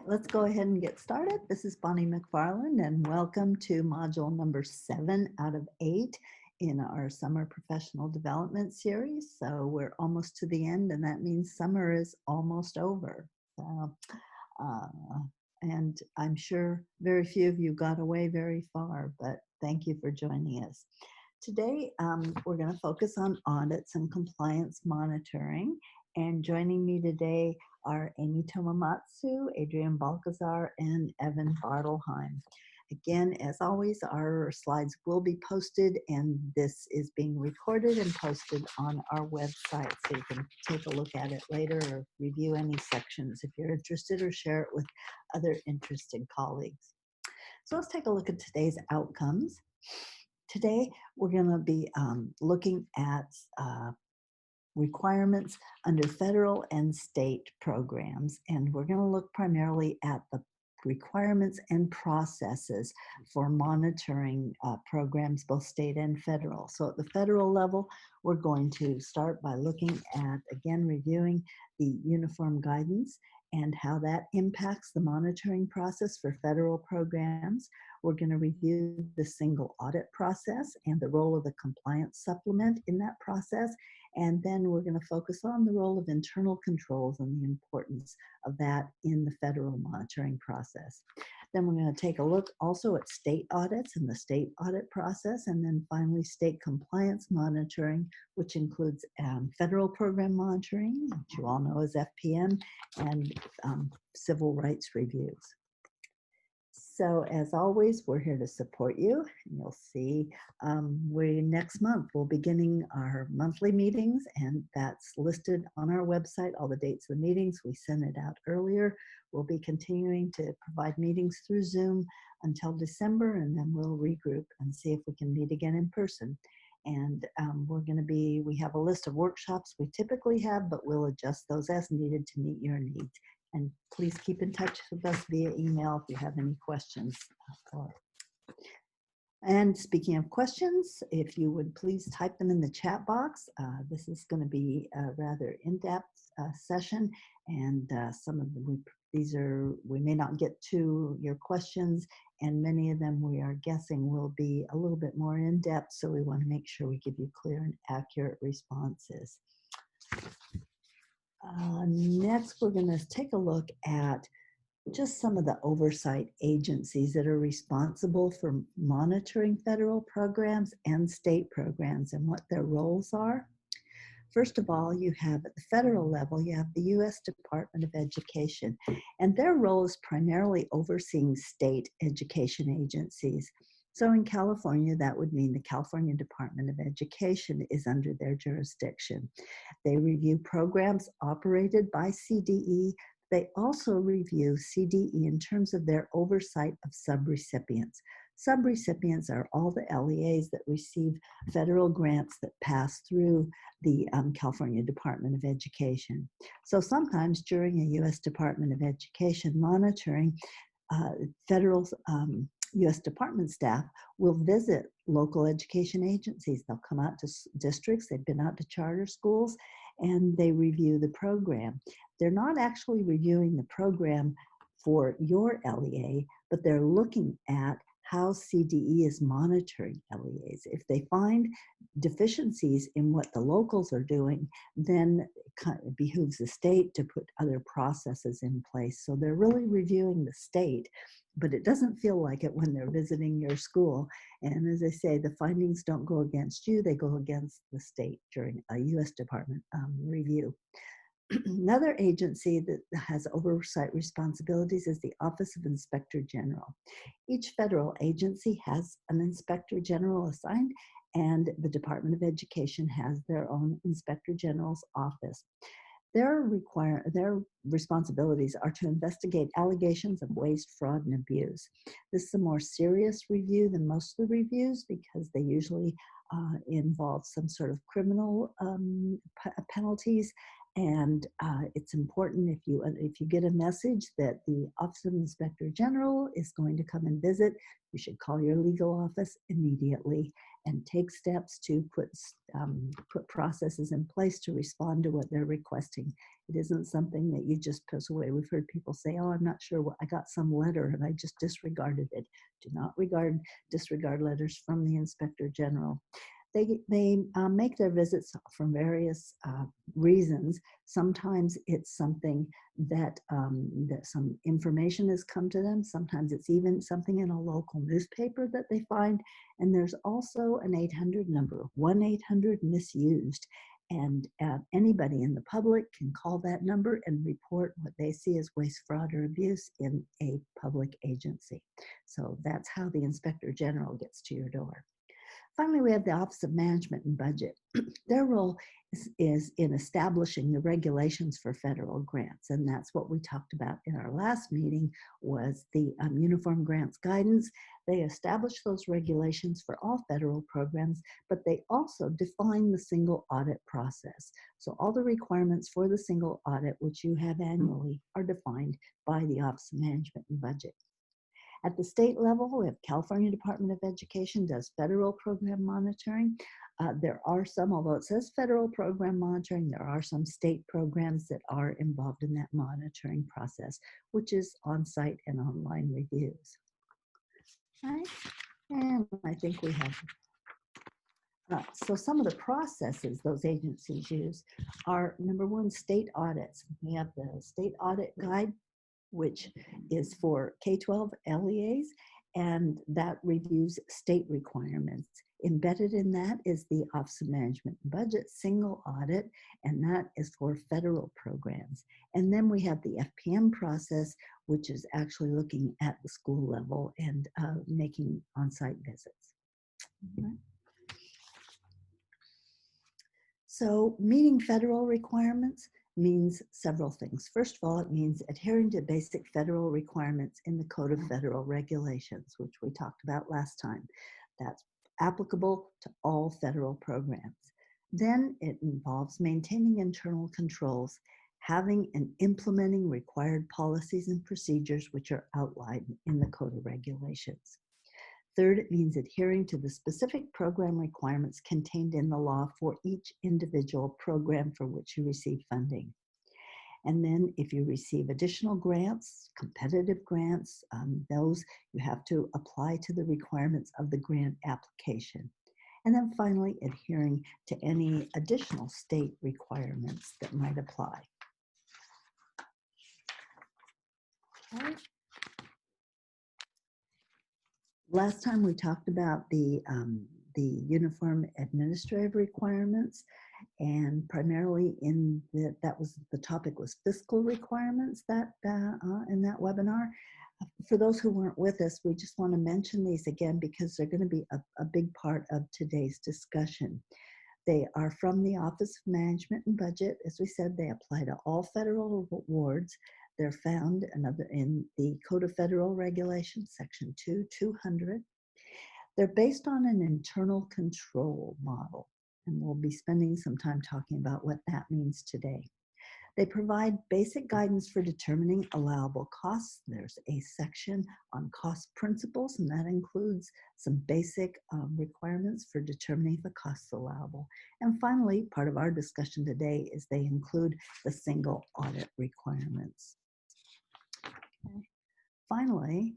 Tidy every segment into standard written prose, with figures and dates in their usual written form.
Let's go ahead and get started. This is Bonnie McFarland, and welcome to module number 7 out of 8 in our summer professional development series. So we're almost to the end, and that means summer is almost over. Uh, and I'm sure very few of you got away very far, but thank you for joining us. Today, we're going to focus on audits and compliance monitoring. And joining me today are Amy Tomomatsu, Adrian Balcazar, and Evan Bartelheim. Again, as always, our slides will be posted, and this is being recorded and posted on our website, so you can take a look at it later or review any sections if you're interested, or share it with other interested colleagues. So let's take a look at today's outcomes. Today, we're going to be looking at requirements under federal and state programs, and we're going to look primarily at the requirements and processes for monitoring programs, both state and federal. So at the federal level, we're going to start by looking at, again, reviewing the uniform guidance and how that impacts the monitoring process for federal programs. We're going to review the single audit process and the role of the compliance supplement in that process. And then we're going to focus on the role of internal controls and the importance of that in the federal monitoring process. Then we're going to take a look also at state audits and the state audit process, and then finally state compliance monitoring, which includes federal program monitoring, which you all know as FPM, and civil rights reviews. So as always, we're here to support you. You'll see next month we'll be beginning our monthly meetings, and that's listed on our website, all the dates of the meetings. We sent it out earlier. We'll be continuing to provide meetings through Zoom until December, and then we'll regroup and see if we can meet again in person. And we have a list of workshops we typically have, but we'll adjust those as needed to meet your needs. And please keep in touch with us via email if you have any questions. And speaking of questions, if you would please type them in the chat box. This is going to be a rather in-depth session, and some of them we may not get to your questions, and many of them we are guessing will be a little bit more in-depth, so we want to make sure we give you clear and accurate responses. Next, we're going to take a look at just some of the oversight agencies that are responsible for monitoring federal programs and state programs and what their roles are. First of all, you have at the federal level, you have the U.S. Department of Education, and their role is primarily overseeing state education agencies. So in California, that would mean the California Department of Education is under their jurisdiction. They review programs operated by CDE. They also review CDE in terms of their oversight of subrecipients. Subrecipients are all the LEAs that receive federal grants that pass through the California Department of Education. So sometimes during a U.S. Department of Education monitoring, federal U.S. Department staff will visit local education agencies. They'll come out to districts, they've been out to charter schools, and they review the program. They're not actually reviewing the program for your LEA, but they're looking at how CDE is monitoring LEAs. If they find deficiencies in what the locals are doing, then it behooves the state to put other processes in place. So they're really reviewing the state, but it doesn't feel like it when they're visiting your school. And as I say, the findings don't go against you, they go against the state during a U.S. Department review. Another agency that has oversight responsibilities is the Office of Inspector General. Each federal agency has an Inspector General assigned, and the Department of Education has their own Inspector General's office. Their responsibilities are to investigate allegations of waste, fraud, and abuse. This is a more serious review than most of the reviews because they usually involve some sort of criminal penalties. And it's important if you get a message that the Office of Inspector General is going to come and visit, you should call your legal office immediately and take steps to put processes in place to respond to what they're requesting It isn't something that you just push away. We've heard people say, oh, I'm not sure what, I got some letter and I just disregarded it. Do not disregard letters from the Inspector General. They make their visits for various reasons. Sometimes it's something that, that some information has come to them. Sometimes it's even something in a local newspaper that they find. And there's also an 800 number, 1-800-MISUSED. And anybody in the public can call that number and report what they see as waste, fraud, or abuse in a public agency. So that's how the Inspector General gets to your door. Finally, we have the Office of Management and Budget. Their role is in establishing the regulations for federal grants, and that's what we talked about in our last meeting was the Uniform Grants Guidance. They establish those regulations for all federal programs, but they also define the single audit process. So all the requirements for the single audit, which you have annually, are defined by the Office of Management and Budget. At the state level, we have California Department of Education does federal program monitoring. There are some, although it says federal program monitoring, there are some state programs that are involved in that monitoring process, which is on-site and online reviews. All right, and I think we have, so some of the processes those agencies use are, number one, state audits. We have the state audit guide, which is for K-12 LEAs, and that reviews state requirements. Embedded in that is the Office of Management and Budget single audit, and that is for federal programs. And then we have the FPM process, which is actually looking at the school level and making on-site visits. Okay. So meeting federal requirements means several things. First of all, it means adhering to basic federal requirements in the Code of Federal Regulations, which we talked about last time. That's applicable to all federal programs. Then it involves maintaining internal controls, having and implementing required policies and procedures which are outlined in the Code of Regulations. Third, it means adhering to the specific program requirements contained in the law for each individual program for which you receive funding. And then if you receive additional grants, competitive grants, those you have to apply to the requirements of the grant application. And then finally, adhering to any additional state requirements that might apply. Okay. Last time we talked about the uniform administrative requirements, and primarily in the topic was fiscal requirements that in that webinar. For those who weren't with us, we just want to mention these again because they're going to be a big part of today's discussion. They are from the Office of Management and Budget. As we said, they apply to all federal awards. They're found in the Code of Federal Regulations, Section 200. They're based on an internal control model, and we'll be spending some time talking about what that means today. They provide basic guidance for determining allowable costs. There's a section on cost principles, and that includes some basic requirements for determining if a cost is allowable. And finally, part of our discussion today is they include the single audit requirements. Okay. Finally,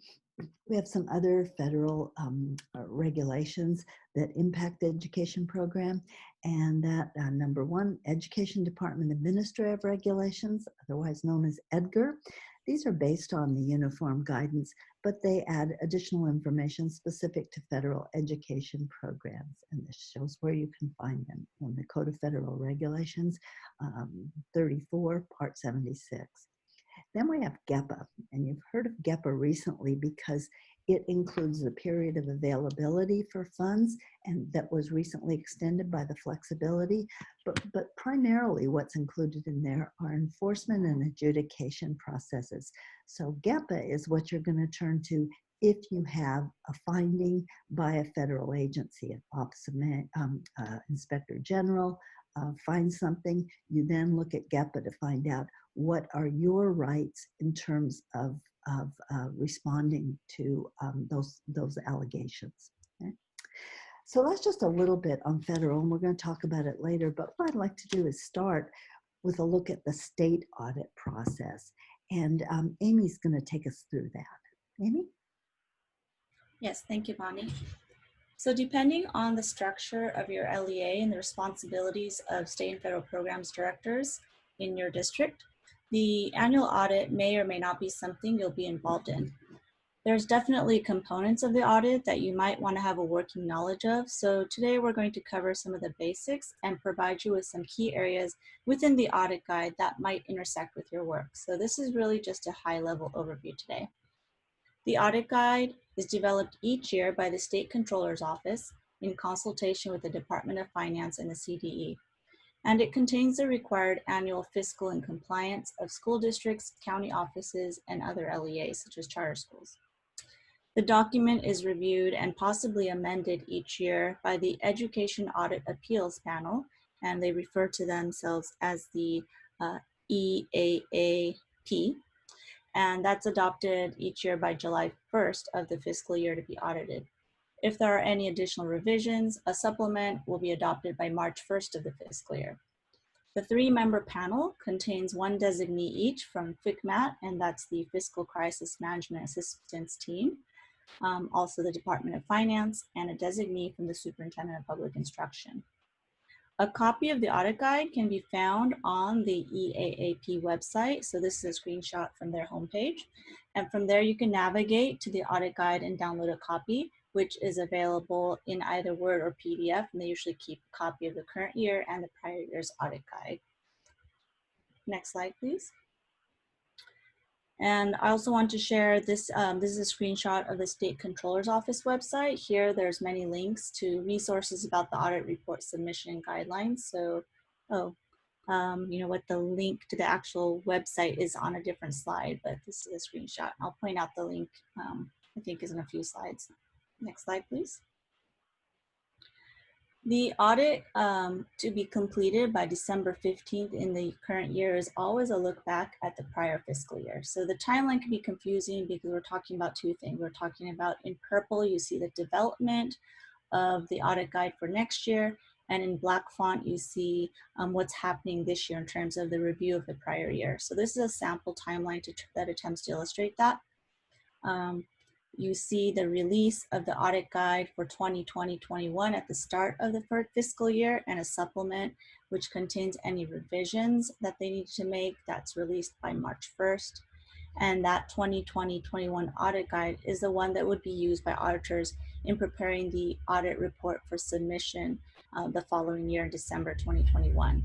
we have some other federal regulations that impact the education program, and that number one, Education Department Administrative Regulations, otherwise known as EDGAR. These are based on the uniform guidance, but they add additional information specific to federal education programs, and this shows where you can find them in the Code of Federal Regulations, 34, Part 76. Then we have GEPA, and you've heard of GEPA recently because it includes the period of availability for funds, and that was recently extended by the flexibility, but primarily what's included in there are enforcement and adjudication processes. So GEPA is what you're going to turn to if you have a finding by a federal agency, an Office of Inspector General, finds something, you then look at GEPA to find out what are your rights in terms of responding to those allegations. Okay? So that's just a little bit on federal, and we're going to talk about it later, but what I'd like to do is start with a look at the state audit process. And Amy's going to take us through that. Amy? Yes, thank you, Bonnie. So depending on the structure of your LEA and the responsibilities of state and federal programs directors in your district, the annual audit may or may not be something you'll be involved in. There's definitely components of the audit that you might want to have a working knowledge of. So today we're going to cover some of the basics and provide you with some key areas within the audit guide that might intersect with your work. So this is really just a high-level overview today. The audit guide is developed each year by the State Controller's Office in consultation with the Department of Finance and the CDE, and it contains the required annual fiscal and compliance of school districts, county offices, and other LEAs, such as charter schools. The document is reviewed and possibly amended each year by the Education Audit Appeals Panel, and they refer to themselves as the EAAP, and that's adopted each year by July 1st of the fiscal year to be audited. If there are any additional revisions, a supplement will be adopted by March 1st of the fiscal year. The 3-member panel contains 1 designee each from FCMAT, and that's the Fiscal Crisis Management Assistance Team, also the Department of Finance, and a designee from the Superintendent of Public Instruction. A copy of the audit guide can be found on the EAAP website. So this is a screenshot from their homepage. And from there, you can navigate to the audit guide and download a copy, which is available in either Word or PDF. And they usually keep a copy of the current year and the prior year's audit guide. Next slide, please. And I also want to share this, this is a screenshot of the State Controller's Office website. Here, there's many links to resources about the audit report submission guidelines. So, you know what, the link to the actual website is on a different slide, but this is a screenshot. I'll point out the link, I think is in a few slides. Next slide, please. The audit to be completed by December 15th in the current year is always a look back at the prior fiscal year. So the timeline can be confusing because we're talking about 2 things. We're talking about, in purple, you see the development of the audit guide for next year, and in black font, you see what's happening this year in terms of the review of the prior year. So this is a sample timeline that attempts to illustrate that. You see the release of the audit guide for 2020-21 at the start of the fiscal year, and a supplement which contains any revisions that they need to make. That's released by March 1st. And that 2020-21 audit guide is the one that would be used by auditors in preparing the audit report for submission the following year in December 2021.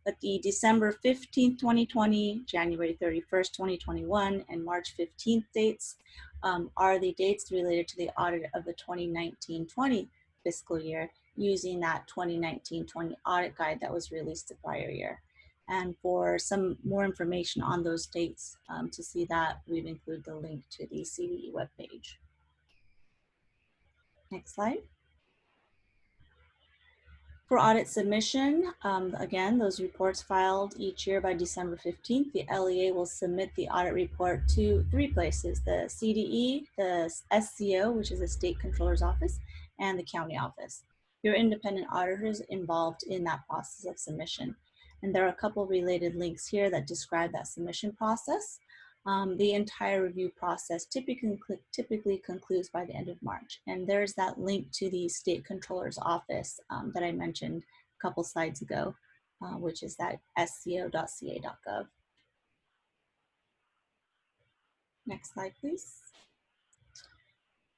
But the December 15th, 2020, January 31st, 2021, and March 15th dates are the dates related to the audit of the 2019-20 fiscal year using that 2019-20 audit guide that was released the prior year. And for some more information on those dates, to see that, we've included the link to the CDE webpage. Next slide. For audit submission, again, those reports filed each year by December 15th, the LEA will submit the audit report to 3 places: the CDE, the SCO, which is the State Controller's Office, and the county office. Your independent auditors involved in that process of submission. And there are a couple related links here that describe that submission process. The entire review process typically concludes by the end of March. And there's that link to the State Controller's Office that I mentioned a couple slides ago, which is that sco.ca.gov. Next slide, please.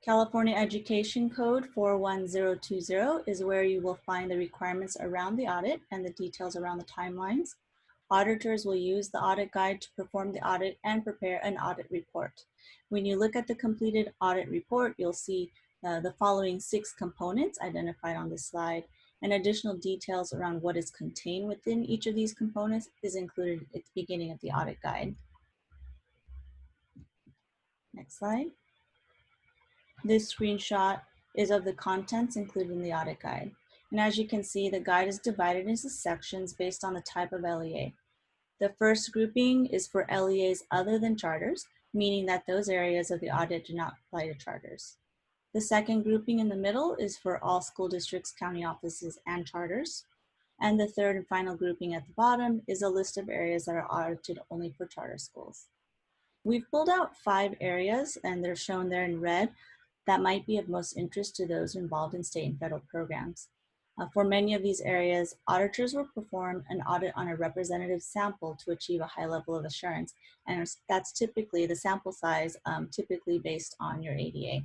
California Education Code 41020 is where you will find the requirements around the audit and the details around the timelines. Auditors will use the audit guide to perform the audit and prepare an audit report. When you look at the completed audit report, you'll see the following 6 components identified on this slide, and additional details around what is contained within each of these components is included at the beginning of the audit guide. Next slide. This screenshot is of the contents included in the audit guide. And as you can see, the guide is divided into sections based on the type of LEA. The first grouping is for LEAs other than charters, meaning that those areas of the audit do not apply to charters. The second grouping in the middle is for all school districts, county offices, and charters. And the third and final grouping at the bottom is a list of areas that are audited only for charter schools. We've pulled out 5 areas, and they're shown there in red, that might be of most interest to those involved in state and federal programs. For many of these areas, auditors will perform an audit on a representative sample to achieve a high level of assurance, and that's typically the sample size, typically based on your ADA.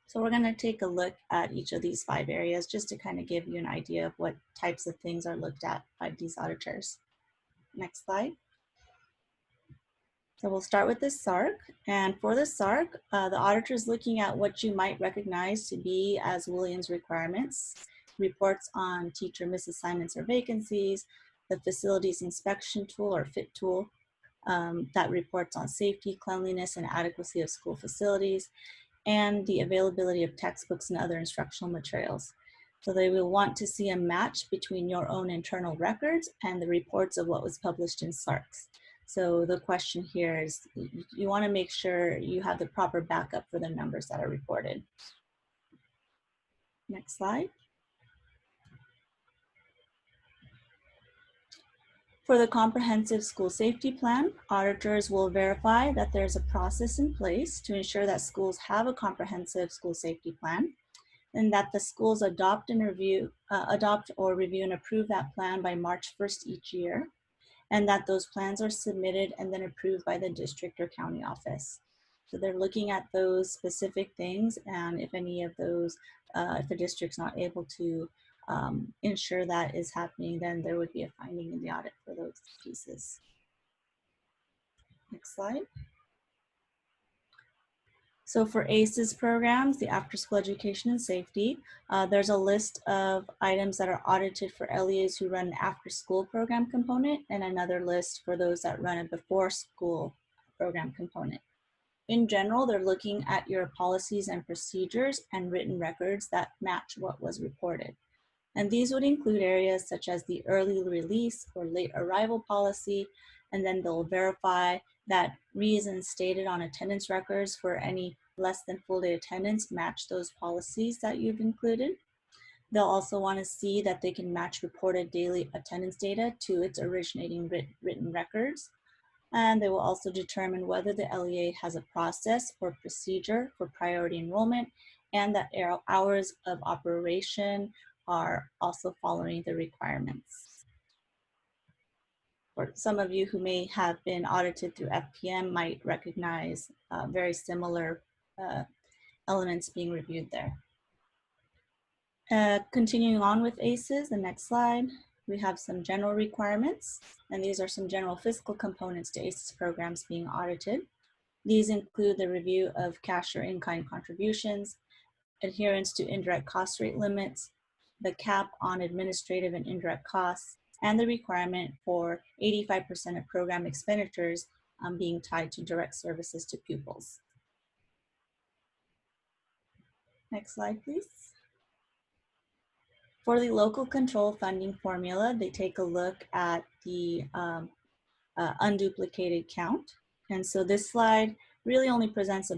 So we're going to take a look at each of these 5 areas just to kind of give you an idea of what types of things are looked at by these auditors. Next slide. So we'll start with the SARC, and for the SARC, the auditor is looking at what you might recognize to be as Williams requirements, reports on teacher misassignments or vacancies, the facilities inspection tool or FIT tool that reports on safety, cleanliness, and adequacy of school facilities, and the availability of textbooks and other instructional materials. So they will want to see a match between your own internal records and the reports of what was published in SARCs. So the question here is, you want to make sure you have the proper backup for the numbers that are reported. Next slide. For the comprehensive school safety plan, auditors will verify that there's a process in place to ensure that schools have a comprehensive school safety plan, and that the schools adopt or review and approve that plan by March 1st each year, and that those plans are submitted and then approved by the district or county office. So they're looking at those specific things, and if any of those, if the district's not able to ensure that is happening, then there would be a finding in the audit for those pieces. Next slide. So for ACES programs, the After School Education and Safety, there's a list of items that are audited for LEAs who run an after school program component, and another list for those that run a before school program component. In general, they're looking at your policies and procedures and written records that match what was reported. And these would include areas such as the early release or late arrival policy, and then they'll verify that reasons stated on attendance records for any less than full day attendance match those policies that you've included. They'll also want to see that they can match reported daily attendance data to its originating written records. And they will also determine whether the LEA has a process or procedure for priority enrollment, and that hours of operation are also following the requirements. For some of you who may have been audited through FPM might recognize very similar elements being reviewed there. Continuing on with ACES, the next slide, we have some general requirements, and these are some general fiscal components to ACES programs being audited. These include the review of cash or in-kind contributions, adherence to indirect cost rate limits, the cap on administrative and indirect costs, and the requirement for 85% of program expenditures being tied to direct services to pupils. Next slide, please. For the local control funding formula, they take a look at the unduplicated count. And so this slide really only presents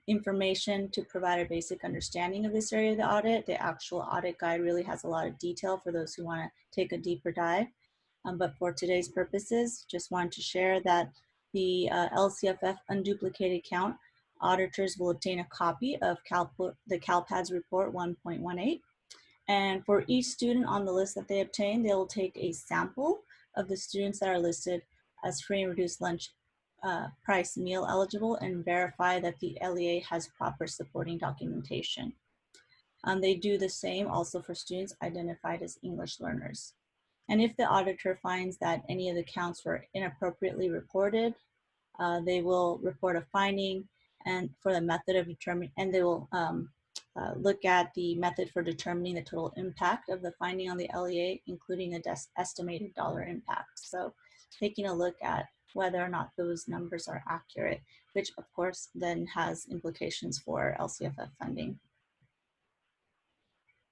information to provide a basic understanding of this area of the audit. The actual audit guide really has a lot of detail for those who want to take a deeper dive. But for today's purposes, just wanted to share that the LCFF unduplicated count, auditors will obtain a copy of the CalPADS report 1.18. And for each student on the list that they obtain, they will take a sample of the students that are listed as free and reduced lunch price meal eligible and verify that the LEA has proper supporting documentation. They do the same also for students identified as English learners. And if the auditor finds that any of the counts were inappropriately reported, they will report a finding and for the method of determining, and they will look at the method for determining the total impact of the finding on the LEA, including the estimated dollar impact. So taking a look at whether or not those numbers are accurate, which of course then has implications for LCFF funding.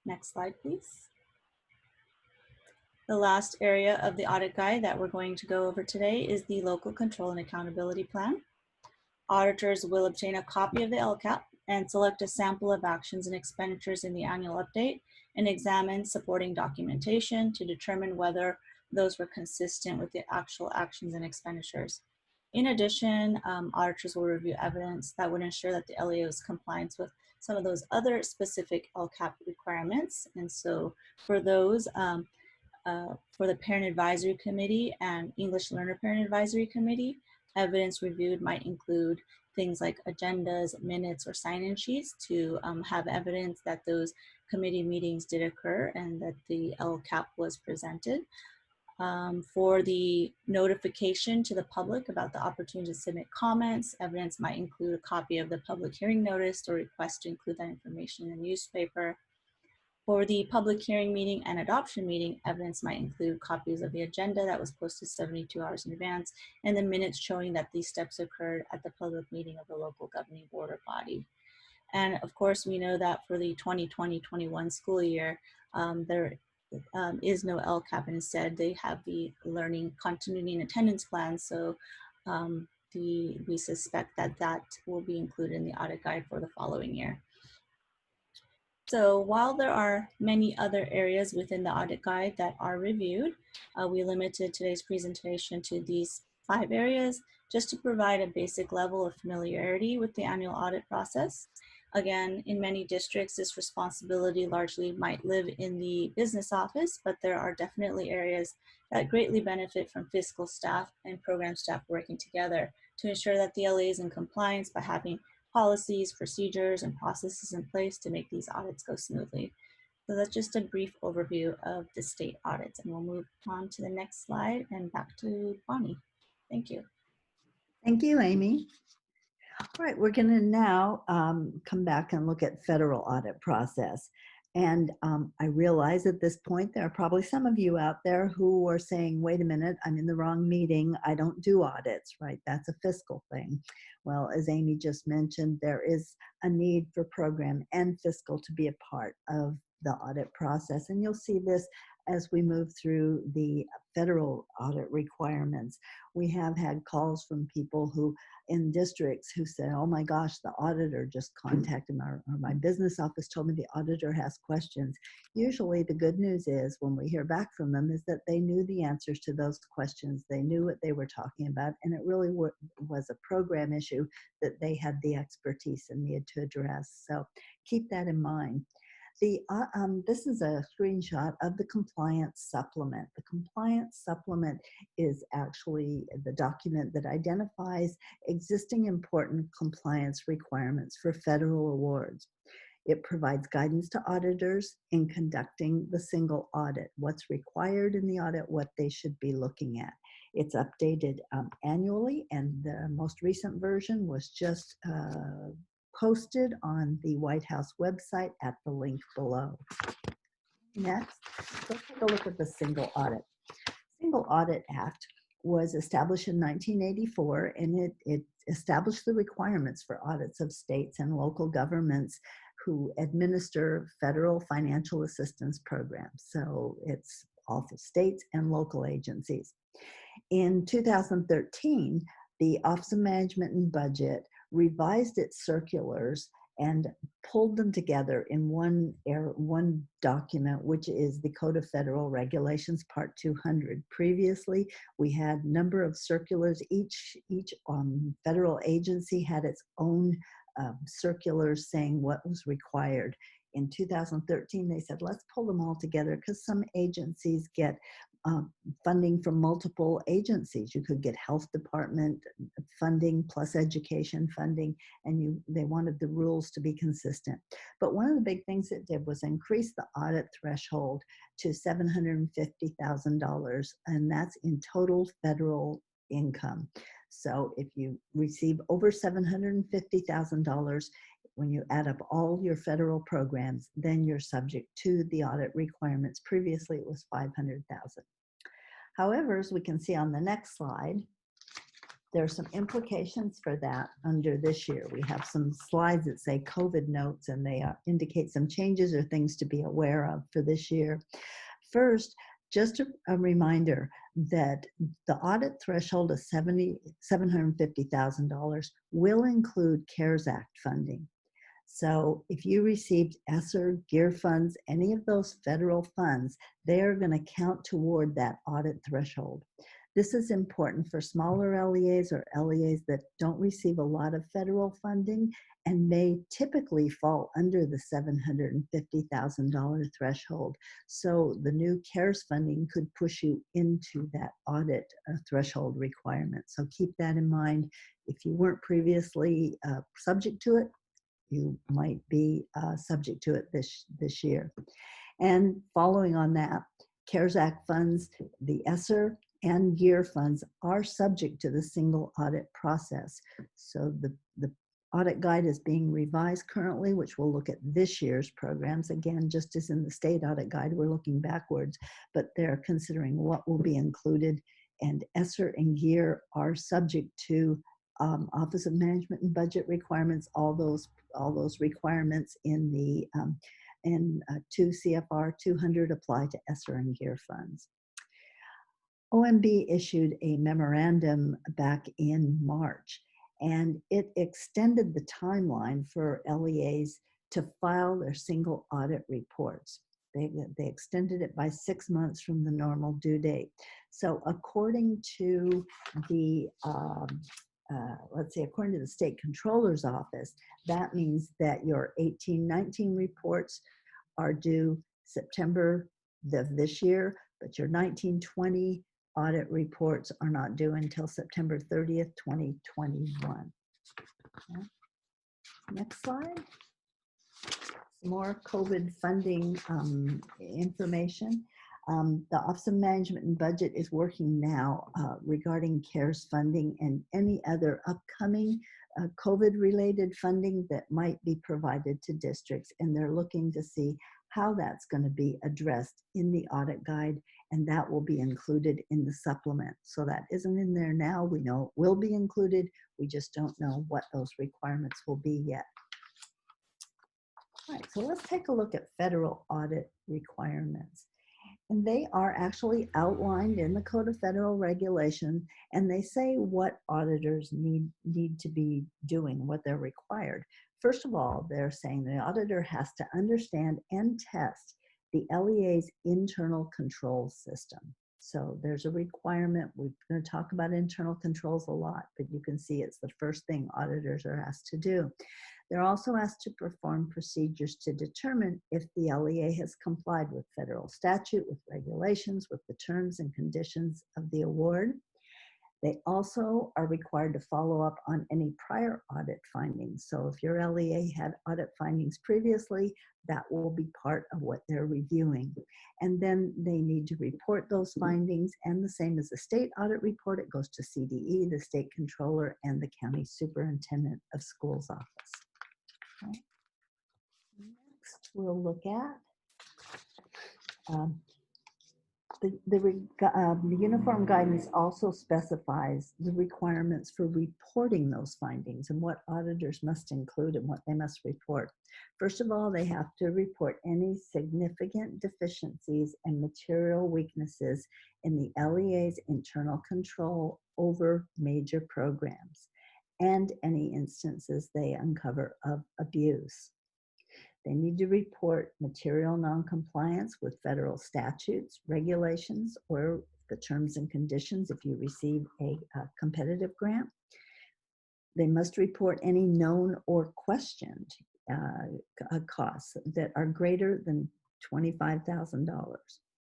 Next slide, please. The last area of the audit guide that we're going to go over today is the local control and accountability plan. Auditors will obtain a copy of the LCAP and select a sample of actions and expenditures in the annual update and examine supporting documentation to determine whether those were consistent with the actual actions and expenditures. In addition, auditors will review evidence that would ensure that the LEA was compliant with some of those other specific LCAP requirements. And so for those, for the Parent Advisory Committee and English Learner Parent Advisory Committee, evidence reviewed might include things like agendas, minutes, or sign-in sheets to have evidence that those committee meetings did occur and that the LCAP was presented. For the notification to the public about the opportunity to submit comments, evidence might include a copy of the public hearing notice or request to include that information in the newspaper. For the public hearing meeting and adoption meeting, evidence might include copies of the agenda that was posted 72 hours in advance and the minutes showing that these steps occurred at the public meeting of the local governing board or body. And of course, we know that for the 2020-21 school year, there is no LCAP, and instead they have the learning continuity and attendance plan. So we suspect that that will be included in the audit guide for the following year. So while there are many other areas within the audit guide that are reviewed, we limited today's presentation to these 5 areas just to provide a basic level of familiarity with the annual audit process. Again, in many districts, this responsibility largely might live in the business office, but there are definitely areas that greatly benefit from fiscal staff and program staff working together to ensure that the LEA is in compliance by having policies, procedures, and processes in place to make these audits go smoothly. So that's just a brief overview of the state audits, and we'll move on to the next slide and back to Bonnie. Thank you. Thank you, Amy. All right, we're going to now come back and look at federal audit process. And I realize at this point, there are probably some of you out there who are saying, wait a minute, I'm in the wrong meeting. I don't do audits, right? That's a fiscal thing. Well, as Amy just mentioned, there is a need for program and fiscal to be a part of the audit process. And you'll see this as we move through the federal audit requirements. We have had calls from people who in districts who said, oh my gosh, the auditor just contacted me, or my business office told me the auditor has questions. Usually the good news is when we hear back from them is that they knew the answers to those questions. They knew what they were talking about, and it really was a program issue that they had the expertise and needed to address. So keep that in mind. This is a screenshot of the compliance supplement. The compliance supplement is actually the document that identifies existing important compliance requirements for federal awards. It provides guidance to auditors in conducting the single audit, what's required in the audit, what they should be looking at. It's updated annually, and the most recent version was just posted on the White House website at the link below. Next, let's take a look at the Single Audit. Single Audit Act was established in 1984, and it established the requirements for audits of states and local governments who administer federal financial assistance programs. So it's all for states and local agencies. In 2013, the Office of Management and Budget revised its circulars and pulled them together in one document, which is the Code of Federal Regulations, Part 200. Previously, we had a number of circulars. Each federal agency had its own circulars saying what was required. In 2013, they said, let's pull them all together because some agencies get funding from multiple agencies. You could get health department funding plus education funding, and they wanted the rules to be consistent. But one of the big things it did was increase the audit threshold to $750,000, and that's in total federal income. So if you receive over $750,000, when you add up all your federal programs, then you're subject to the audit requirements. Previously, it was $500,000. However, as we can see on the next slide, there are some implications for that under this year. We have some slides that say COVID notes, and they indicate some changes or things to be aware of for this year. First, just a reminder that the audit threshold of $750,000 will include CARES Act funding. So if you received ESSER, GEAR funds, any of those federal funds, they are going to count toward that audit threshold. This is important for smaller LEAs or LEAs that don't receive a lot of federal funding and may typically fall under the $750,000 threshold. So the new CARES funding could push you into that audit threshold requirement. So keep that in mind. If you weren't previously subject to it, you might be subject to it this year. And following on that, CARES Act funds, the ESSER and GEAR funds are subject to the single audit process. So the audit guide is being revised currently, which will look at this year's programs. Again, just as in the state audit guide, we're looking backwards, but they're considering what will be included. And ESSER and GEAR are subject to Office of Management and Budget requirements, all those requirements in the 2 CFR 200 apply to ESSER and GEAR funds. OMB issued a memorandum back in March, and it extended the timeline for LEAs to file their single audit reports. They extended it by 6 months from the normal due date. So according to the according to the State Controller's Office, that means that your 18-19 reports are due September of this year, but your 19-20 audit reports are not due until September 30th, 2021. Okay. Next slide. Some more COVID funding information. The Office of Management and Budget is working now regarding CARES funding and any other upcoming COVID-related funding that might be provided to districts, and they're looking to see how that's going to be addressed in the audit guide, and that will be included in the supplement. So that isn't in there now. We know it will be included. We just don't know what those requirements will be yet. All right, so let's take a look at federal audit requirements. And they are actually outlined in the Code of Federal Regulation, and they say what auditors need to be doing, what they're required. First of all, they're saying the auditor has to understand and test the LEA's internal control system. So there's a requirement. We're going to talk about internal controls a lot, but you can see it's the first thing auditors are asked to do. They're also asked to perform procedures to determine if the LEA has complied with federal statute, with regulations, with the terms and conditions of the award. They also are required to follow up on any prior audit findings. So if your LEA had audit findings previously, that will be part of what they're reviewing. And then they need to report those findings, and the same as the state audit report, it goes to CDE, the state controller, and the county superintendent of schools office. Okay. Next, we'll look at the uniform guidance also specifies the requirements for reporting those findings and what auditors must include and what they must report. First of all, they have to report any significant deficiencies and material weaknesses in the LEA's internal control over major programs and any instances they uncover of abuse. They need to report material noncompliance with federal statutes, regulations, or the terms and conditions if you receive a competitive grant. They must report any known or questioned costs that are greater than $25,000.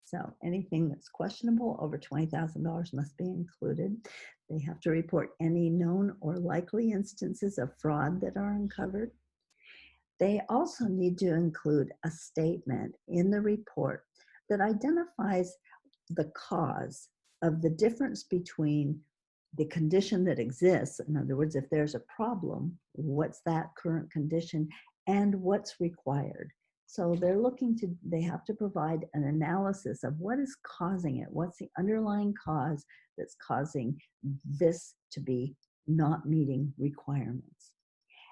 So anything that's questionable over $20,000 must be included. They have to report any known or likely instances of fraud that are uncovered. They also need to include a statement in the report that identifies the cause of the difference between the condition that exists. In other words, if there's a problem, what's that current condition and what's required. So they have to provide an analysis of what is causing it. What's the underlying cause that's causing this to be not meeting requirements.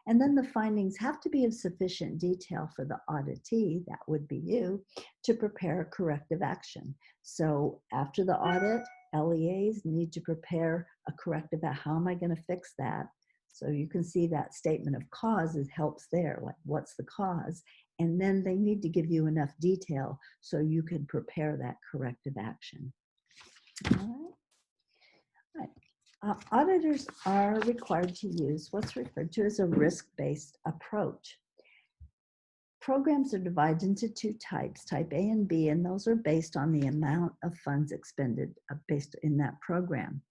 And then the findings have to be of sufficient detail for the auditee, that would be you, to prepare corrective action. So after the audit, LEAs need to prepare a corrective. How am I going to fix that? So you can see that statement of causes helps there, like what's the cause? And then they need to give you enough detail so you can prepare that corrective action. All right. Auditors are required to use what's referred to as a risk-based approach. Programs are divided into two types, type A and B, and those are based on the amount of funds expended based in that program.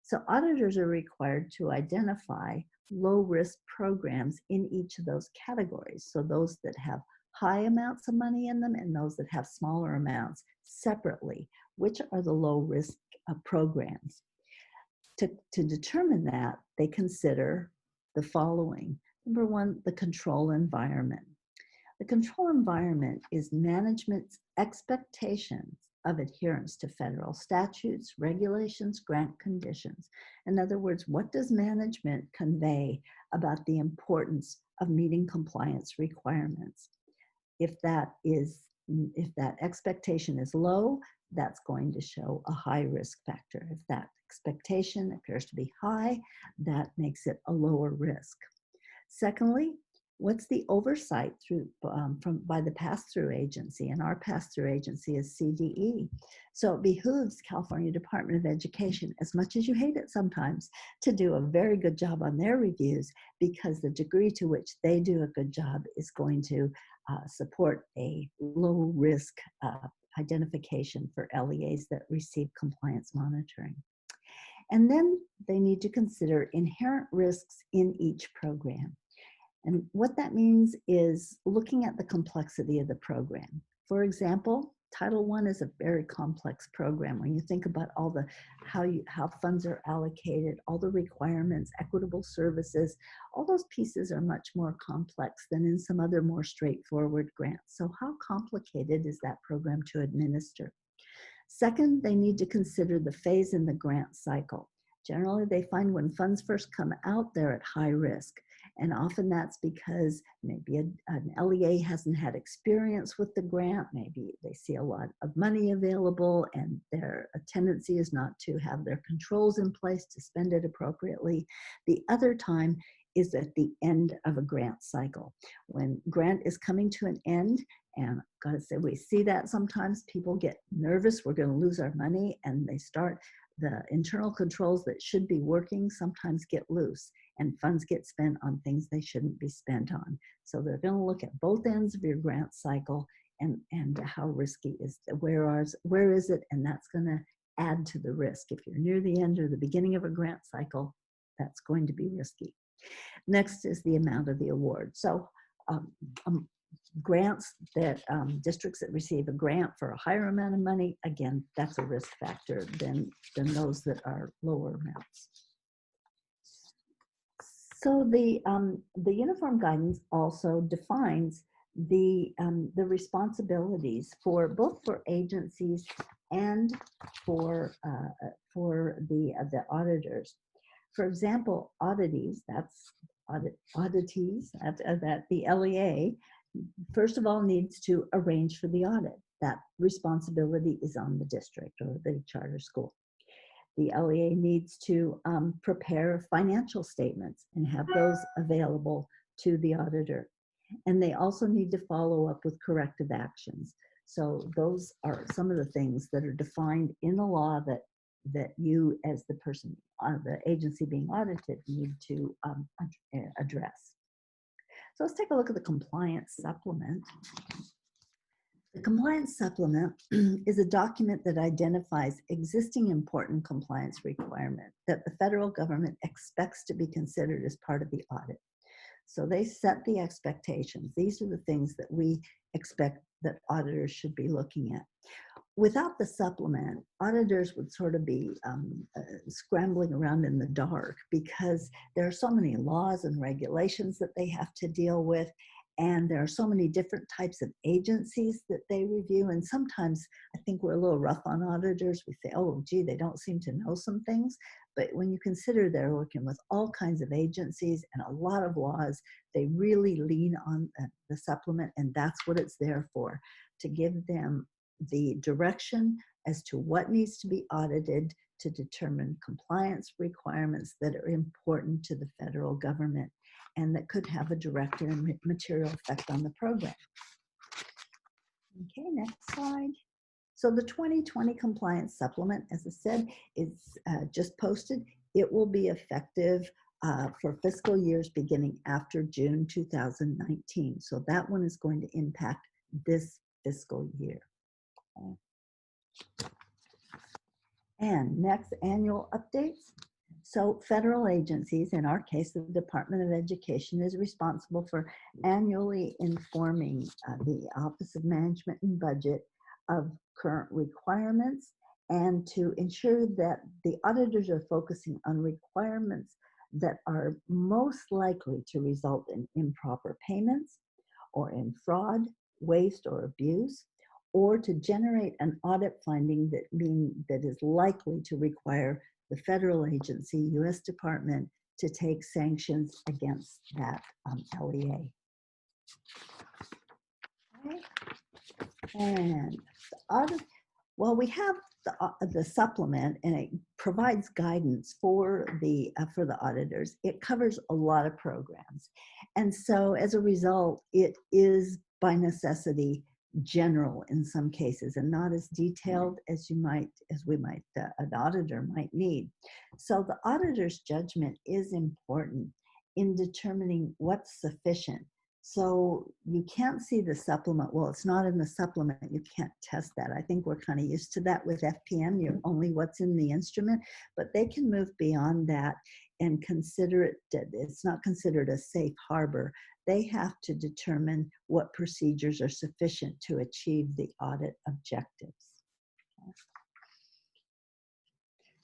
So auditors are required to identify low-risk programs in each of those categories. So those that have high amounts of money in them and those that have smaller amounts separately. Which are the low-risk programs? To determine that, they consider the following. Number one, the control environment. The control environment is management's expectations of adherence to federal statutes, regulations, grant conditions. In other words, what does management convey about the importance of meeting compliance requirements? If that expectation is low, that's going to show a high risk factor. If that expectation appears to be high, that makes it a lower risk. Secondly, what's the oversight by the pass-through agency? And our pass-through agency is CDE. So it behooves California Department of Education, as much as you hate it sometimes, to do a very good job on their reviews, because the degree to which they do a good job is going to support a low-risk identification for LEAs that receive compliance monitoring. And then they need to consider inherent risks in each program. And what that means is looking at the complexity of the program. For example, Title I is a very complex program. When you think about all the how funds are allocated, all the requirements, equitable services, all those pieces are much more complex than in some other more straightforward grants. So how complicated is that program to administer? Second, they need to consider the phase in the grant cycle. Generally, they find when funds first come out, they're at high risk. And often that's because maybe an LEA hasn't had experience with the grant. Maybe they see a lot of money available and their tendency is not to have their controls in place to spend it appropriately. The other time is at the end of a grant cycle. When grant is coming to an end, and gotta say, we see that sometimes people get nervous, we're gonna lose our money, and they start, the internal controls that should be working sometimes get loose and funds get spent on things they shouldn't be spent on. So they're going to look at both ends of your grant cycle and how risky is it, where is it, and that's going to add to the risk. If you're near the end or the beginning of a grant cycle, that's going to be risky. Next is the amount of the award. So grants that districts that receive a grant for a higher amount of money, again, that's a risk factor than those that are lower amounts. So the uniform guidance also defines the responsibilities for both for agencies and for the auditors. For example, auditees, that's auditees, that the LEA, first of all, needs to arrange for the audit. That responsibility is on the district or the charter school. The LEA needs to prepare financial statements and have those available to the auditor. And they also need to follow up with corrective actions. So those are some of the things that are defined in the law that you, as the person, the agency being audited, need to address. So let's take a look at the compliance supplement. The compliance supplement is a document that identifies existing important compliance requirements that the federal government expects to be considered as part of the audit. So they set the expectations. These are the things that we expect that auditors should be looking at. Without the supplement, auditors would sort of be scrambling around in the dark because there are so many laws and regulations that they have to deal with, and there are so many different types of agencies that they review. And sometimes I think we're a little rough on auditors. We say, oh, gee, they don't seem to know some things. But when you consider they're working with all kinds of agencies and a lot of laws, they really lean on the supplement, and that's what it's there for, to give them the direction as to what needs to be audited to determine compliance requirements that are important to the federal government and that could have a direct and material effect on the program. Okay, next slide. So the 2020 compliance supplement, as I said, is just posted. It will be effective for fiscal years beginning after June 2019. So that one is going to impact this fiscal year. And next, annual updates. So federal agencies, in our case, the Department of Education, is responsible for annually informing the Office of Management and Budget of current requirements and to ensure that the auditors are focusing on requirements that are most likely to result in improper payments or in fraud, waste, or abuse, or to generate an audit finding that is likely to require the federal agency, U.S. Department, to take sanctions against that LEA. Okay. And the audit, well, we have the supplement, and it provides guidance for the auditors. It covers a lot of programs, and so as a result, it is by necessity general in some cases and not as detailed as an auditor might need. So the auditor's judgment is important in determining what's sufficient. So you can't see the supplement. Well, it's not in the supplement. You can't test that. I think we're kind of used to that with FPM. You're only what's in the instrument, but they can move beyond that and consider it. It's not considered a safe harbor. They have to determine what procedures are sufficient to achieve the audit objectives.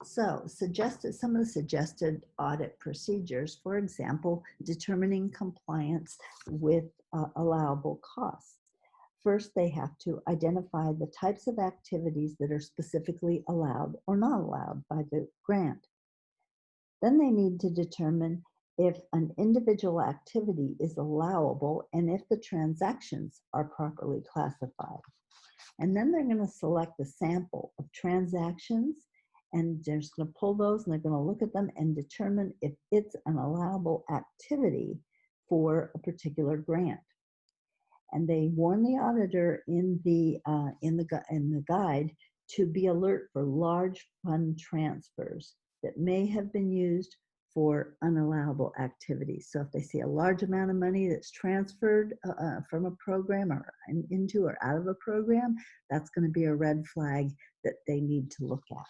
So some of the suggested audit procedures, for example, determining compliance with allowable costs. First, they have to identify the types of activities that are specifically allowed or not allowed by the grant. Then they need to determine if an individual activity is allowable and if the transactions are properly classified. And then they're going to select a sample of transactions, and they're just going to pull those and they're going to look at them and determine if it's an allowable activity for a particular grant. And they warn the auditor in the guide to be alert for large fund transfers that may have been used for unallowable activities. So if they see a large amount of money that's transferred from a program or into or out of a program, that's going to be a red flag that they need to look at.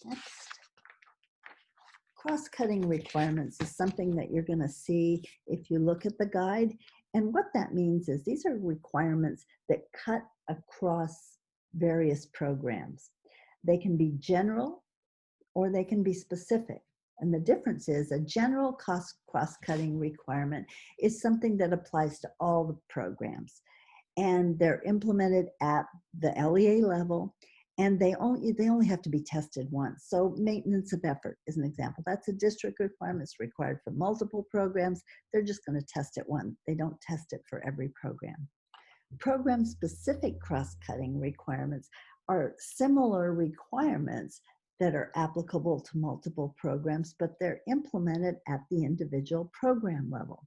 Next, cross-cutting requirements is something that you're going to see if you look at the guide. And what that means is these are requirements that cut across various programs. They can be general or they can be specific. And the difference is a general cross-cutting requirement is something that applies to all the programs. And they're implemented at the LEA level, and they only have to be tested once. So maintenance of effort is an example. That's a district requirement. It's required for multiple programs. They're just going to test it once. They don't test it for every program. Program-specific cross-cutting requirements are similar requirements that are applicable to multiple programs, but they're implemented at the individual program level.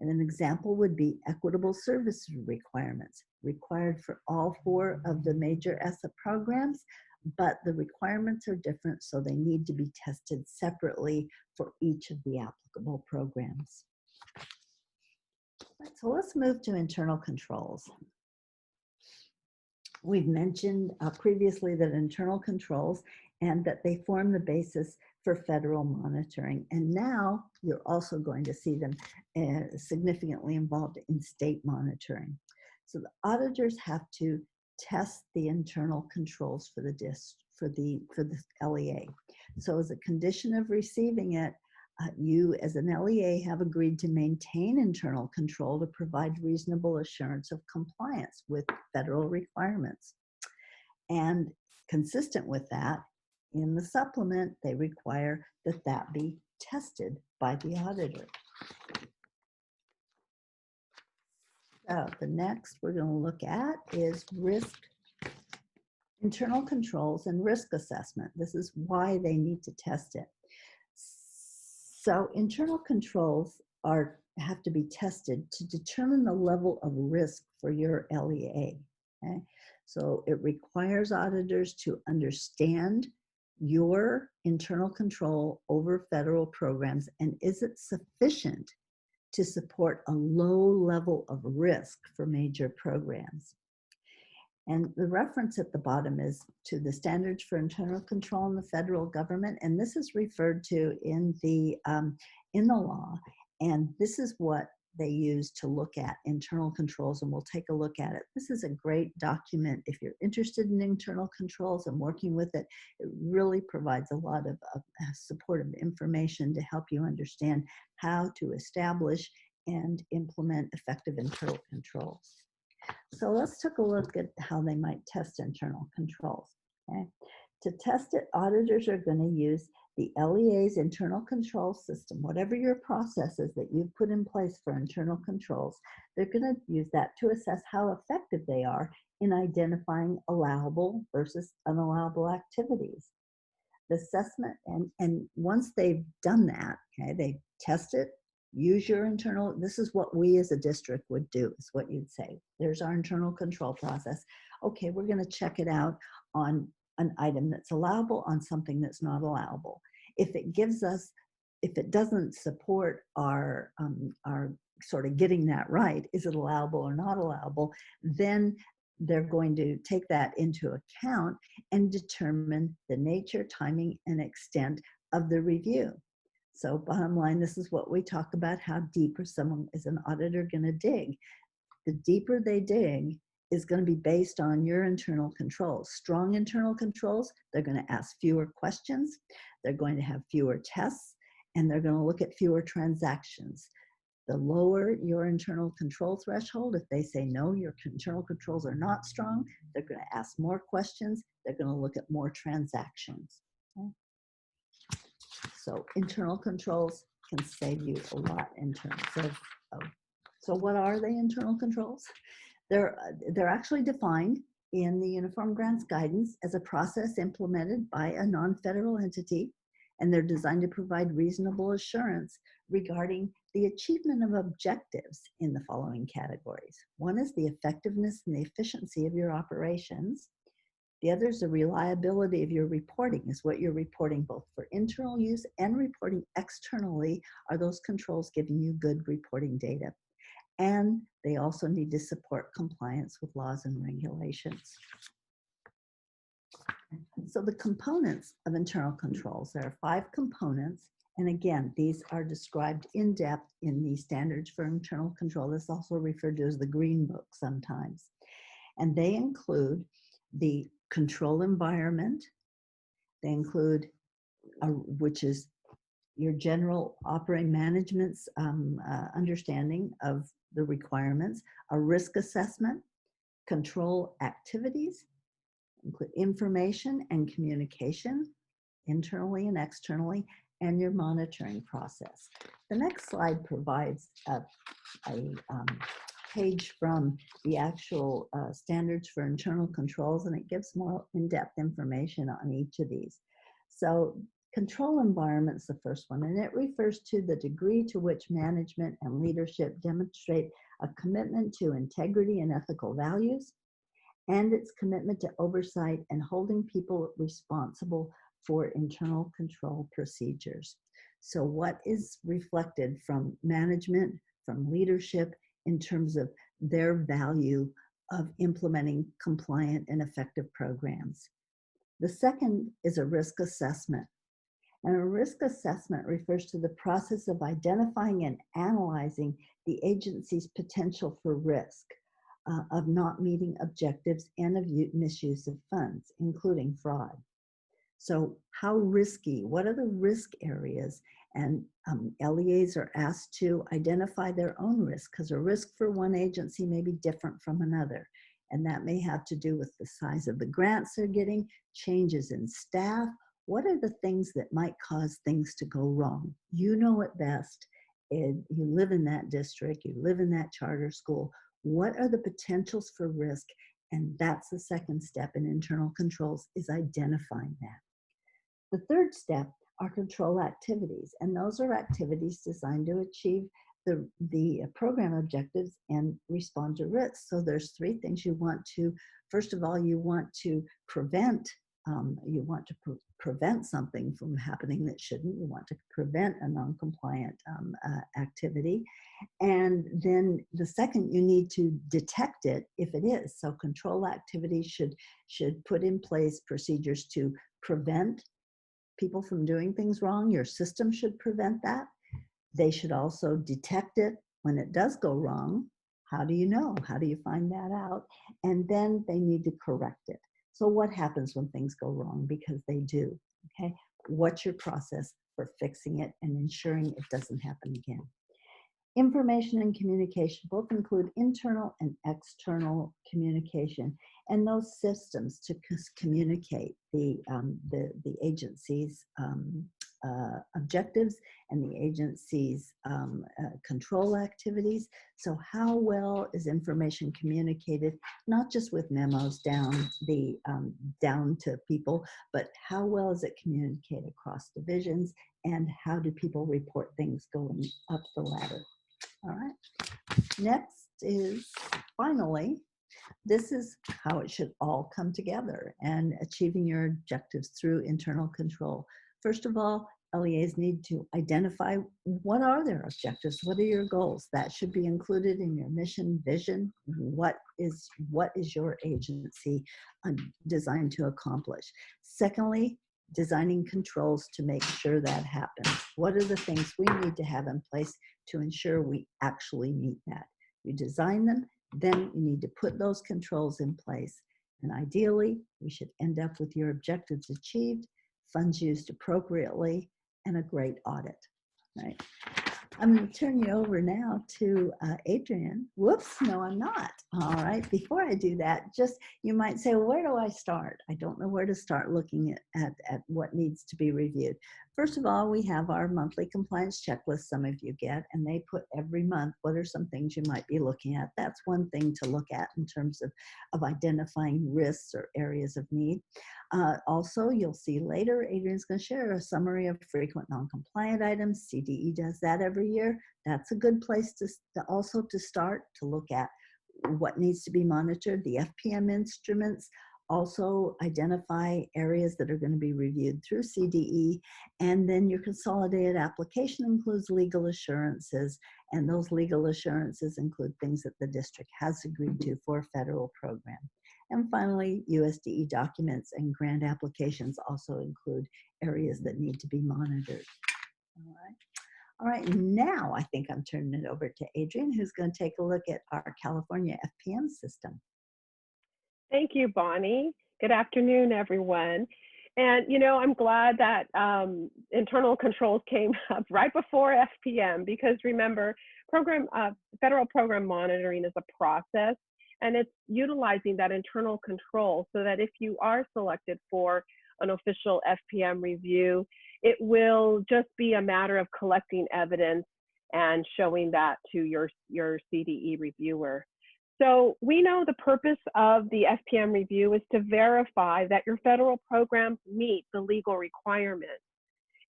And an example would be equitable service requirements, required for all 4 of the major ESSA programs, but the requirements are different, so they need to be tested separately for each of the applicable programs. So let's move to internal controls. We've mentioned previously that internal controls and that they form the basis for federal monitoring. And now you're also going to see them significantly involved in state monitoring. So the auditors have to test the internal controls for the LEA. So as a condition of receiving it, you as an LEA have agreed to maintain internal control to provide reasonable assurance of compliance with federal requirements. And consistent with that, in the supplement, they require that that be tested by the auditor. So the next we're going to look at is risk, internal controls and risk assessment. This is why they need to test it. So internal controls have to be tested to determine the level of risk for your LEA. Okay? So it requires auditors to understand your internal control over federal programs, and is it sufficient to support a low level of risk for major programs. And the reference at the bottom is to the Standards for Internal Control in the Federal Government, and this is referred to in the law, and this is what they use to look at internal controls, and we'll take a look at it. This is a great document if you're interested in internal controls and working with it. It really provides a lot of supportive information to help you understand how to establish and implement effective internal controls. So let's take a look at how they might test internal controls. Okay? To test it, auditors are going to use the LEA's internal control system. Whatever your process is that you've put in place for internal controls, they're going to use that to assess how effective they are in identifying allowable versus unallowable activities. The assessment, and once they've done that, okay, they test it, use your internal, this is what we as a district would do, is what you'd say. There's our internal control process. Okay, we're going to check it out on an item that's allowable, on something that's not allowable. If it gives us, if it doesn't support our sort of getting that right, is it allowable or not allowable, then they're going to take that into account and determine the nature, timing, and extent of the review. So bottom line, this is what we talk about, how deep is an auditor going to dig. The deeper they dig is going to be based on your internal controls. Strong internal controls, they're going to ask fewer questions, they're going to have fewer tests, and they're going to look at fewer transactions. The lower your internal control threshold, if they say no, your internal controls are not strong, they're going to ask more questions, they're going to look at more transactions. Okay? So internal controls can save you a lot in terms of so what are they, internal controls? They're actually defined in the Uniform Grants Guidance as a process implemented by a non-federal entity, and they're designed to provide reasonable assurance regarding the achievement of objectives in the following categories. One is the effectiveness and the efficiency of your operations. The other is the reliability of your reporting, is what you're reporting both for internal use and reporting externally. Are those controls giving you good reporting data? And they also need to support compliance with laws and regulations. So the components of internal controls, there are 5 components. And again, these are described in depth in the Standards for Internal Control. This is also referred to as the Green Book sometimes. And they include the control environment. They include, which is your general operating management's understanding of the requirements, a risk assessment, control activities, include information and communication, internally and externally, and your monitoring process. The next slide provides a page from the actual Standards for Internal Controls, and it gives more in-depth information on each of these. So control environment's the first one, and it refers to the degree to which management and leadership demonstrate a commitment to integrity and ethical values, and its commitment to oversight and holding people responsible for internal control procedures. So what is reflected from management, from leadership, in terms of their value of implementing compliant and effective programs? The second is a risk assessment. And a risk assessment refers to the process of identifying and analyzing the agency's potential for risk of not meeting objectives and of misuse of funds, including fraud. So how risky, what are the risk areas? And LEAs are asked to identify their own risk, because a risk for one agency may be different from another. And that may have to do with the size of the grants they're getting, changes in staff. What are the things that might cause things to go wrong? You know it best. You live in that district, you live in that charter school. What are the potentials for risk? And that's the second step in internal controls, is identifying that. The third step are control activities, and those are activities designed to achieve the program objectives and respond to risk. So there's three things you want to, first of all, you want to prevent, prevent something from happening that shouldn't. You want to prevent a non-compliant activity. And then the second, you need to detect it if it is. So control activities should put in place procedures to prevent people from doing things wrong. Your system should prevent that. They should also detect it when it does go wrong. How do you know? How do you find that out? And then they need to correct it. So what happens when things go wrong? Because they do, okay? What's your process for fixing it and ensuring it doesn't happen again? Information and communication both include internal and external communication, and those systems to communicate the agency's objectives and the agency's control activities. So how well is information communicated, not just with memos down to people, but how well is it communicated across divisions, and how do people report things going up the ladder? All right. Next is, finally, this is how it should all come together and achieving your objectives through internal control. First of all, LEAs need to identify what are their objectives, what are your goals. That should be included in your mission, vision. What is your agency designed to accomplish? Secondly, designing controls to make sure that happens. What are the things we need to have in place to ensure we actually meet that? You design them, then you need to put those controls in place. And ideally, we should end up with your objectives achieved, funds used appropriately, and a great audit, right? I'm going to turn you over now to Adrian. Whoops, no, I'm not. All right, before I do that, just, you might say, well, where do I start? I don't know where to start looking at what needs to be reviewed. First of all, we have our monthly compliance checklist some of you get, and they put every month, what are some things you might be looking at? That's one thing to look at in terms of identifying risks or areas of need. Also, you'll see later, Adrian's going to share a summary of frequent non-compliant items. CDE does that every year. That's a good place to also start to look at what needs to be monitored. The FPM instruments also identify areas that are going to be reviewed through CDE. And then your consolidated application includes legal assurances, and those legal assurances include things that the district has agreed to for a federal program. And finally, USDE documents and grant applications also include areas that need to be monitored. All right. All right, now I think I'm turning it over to Adrian, who's going to take a look at our California FPM system. Thank you, Bonnie. Good afternoon, everyone. And, you know, I'm glad that internal controls came up right before FPM, because remember, federal program monitoring is a process, and it's utilizing that internal control so that if you are selected for an official FPM review, it will just be a matter of collecting evidence and showing that to your CDE reviewer. So we know the purpose of the FPM review is to verify that your federal programs meet the legal requirements.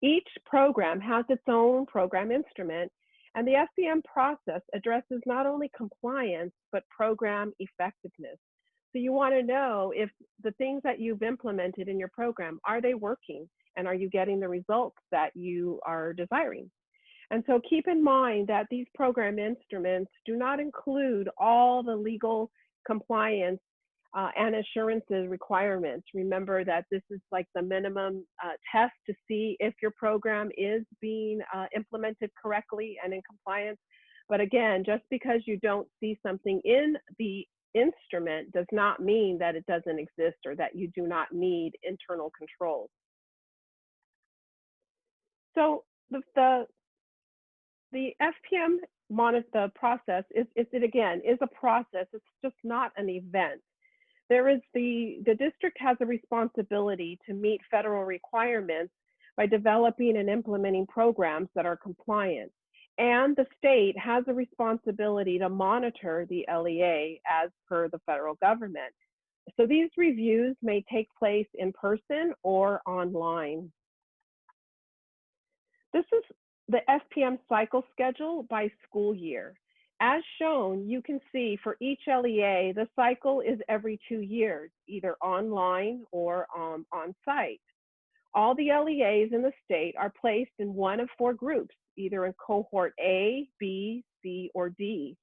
Each program has its own program instrument, and the FPM process addresses not only compliance, but program effectiveness. So you want to know if the things that you've implemented in your program, are they working? And are you getting the results that you are desiring? And so keep in mind that these program instruments do not include all the legal compliance and assurances requirements. Remember that this is like the minimum test to see if your program is being implemented correctly and in compliance. But again, just because you don't see something in the instrument does not mean that it doesn't exist or that you do not need internal controls. So the FPM the process is a process. It's just not an event. There is the district has a responsibility to meet federal requirements by developing and implementing programs that are compliant. And the state has a responsibility to monitor the LEA as per the federal government. So these reviews may take place in person or online. This is the FPM cycle schedule by school year. As shown, you can see for each LEA, the cycle is every 2 years, either online or on-site. All the LEAs in the state are placed in one of 4 groups, either in cohort A, B, C, or D.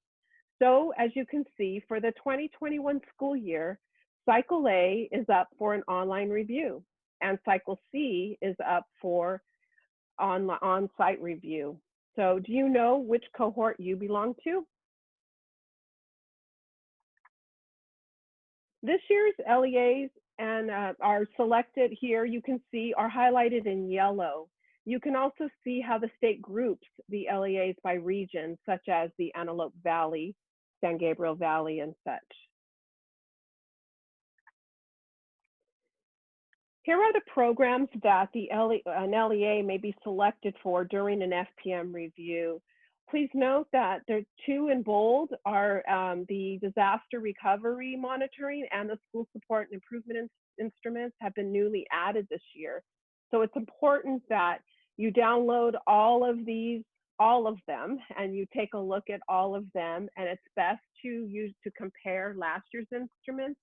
So as you can see, for the 2021 school year, Cycle A is up for an online review, and Cycle C is up for on-site review. So do you know which cohort you belong to? This year's LEAs and are selected here, you can see are highlighted in yellow. You can also see how the state groups the LEAs by region, such as the Antelope Valley, San Gabriel Valley, and such. Here are the programs that an LEA may be selected for during an FPM review. Please note that the 2 in bold are the disaster recovery monitoring, and the school support and improvement instruments have been newly added this year. So it's important that you download all of them, and you take a look at all of them. And it's best to compare last year's instruments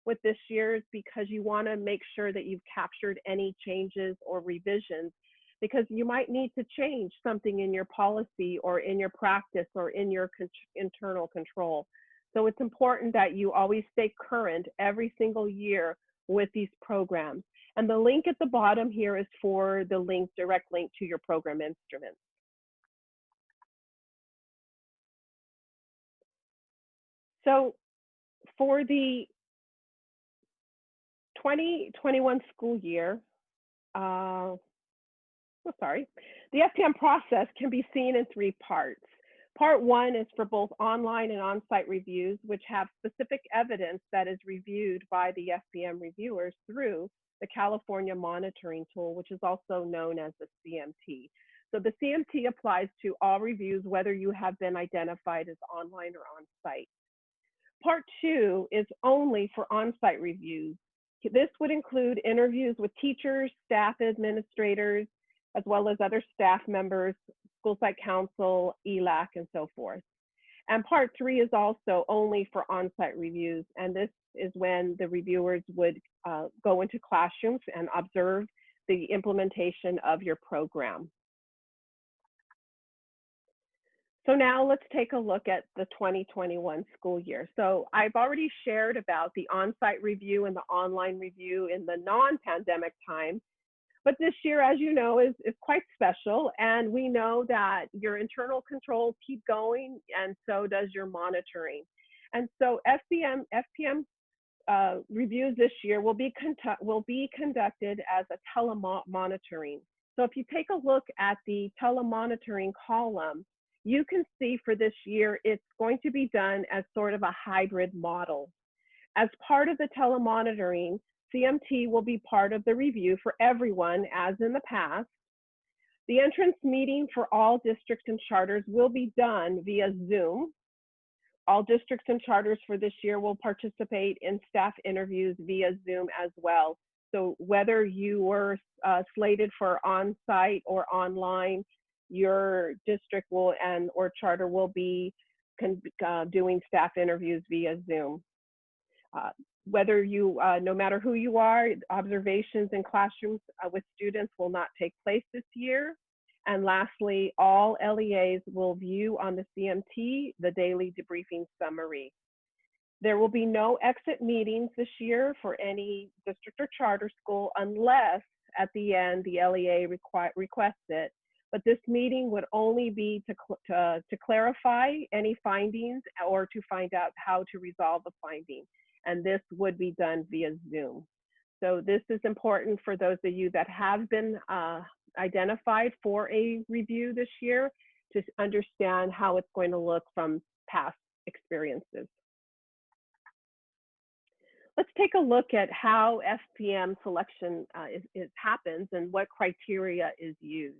with this year's, because you want to make sure that you've captured any changes or revisions, because you might need to change something in your policy or in your practice or in your internal control. So it's important that you always stay current every single year with these programs. And the link at the bottom here is for the direct link to your program instruments. So for the 2021 school year, the FPM process can be seen in 3 parts. Part 1 is for both online and on-site reviews, which have specific evidence that is reviewed by the FPM reviewers through the California monitoring tool, which is also known as the CMT. So the CMT applies to all reviews, whether you have been identified as online or on-site. Part 2 is only for on-site reviews. This would include interviews with teachers, staff administrators, as well as other staff members, school site council, ELAC, and so forth. And part 3 is also only for on-site reviews. And this is when the reviewers would go into classrooms and observe the implementation of your program. So now let's take a look at the 2021 school year. So I've already shared about the on-site review and the online review in the non-pandemic time. But this year, as you know, is quite special. And we know that your internal controls keep going, and so does your monitoring. And so FPM reviews this year will be conducted as a telemonitoring. So if you take a look at the telemonitoring column, you can see for this year, it's going to be done as sort of a hybrid model. As part of the telemonitoring, CMT will be part of the review for everyone, as in the past. The entrance meeting for all districts and charters will be done via Zoom. All districts and charters for this year will participate in staff interviews via Zoom as well. So whether you were slated for on-site or online, your district will or charter will be doing staff interviews via Zoom. Whether you, no matter who you are, observations in classrooms with students will not take place this year. And lastly, all LEAs will view on the CMT the daily debriefing summary. There will be no exit meetings this year for any district or charter school unless at the end the LEA requests it. But this meeting would only be to clarify any findings or to find out how to resolve the finding. And this would be done via Zoom. So this is important for those of you that have been identified for a review this year to understand how it's going to look from past experiences. Let's take a look at how FPM selection happens and what criteria is used.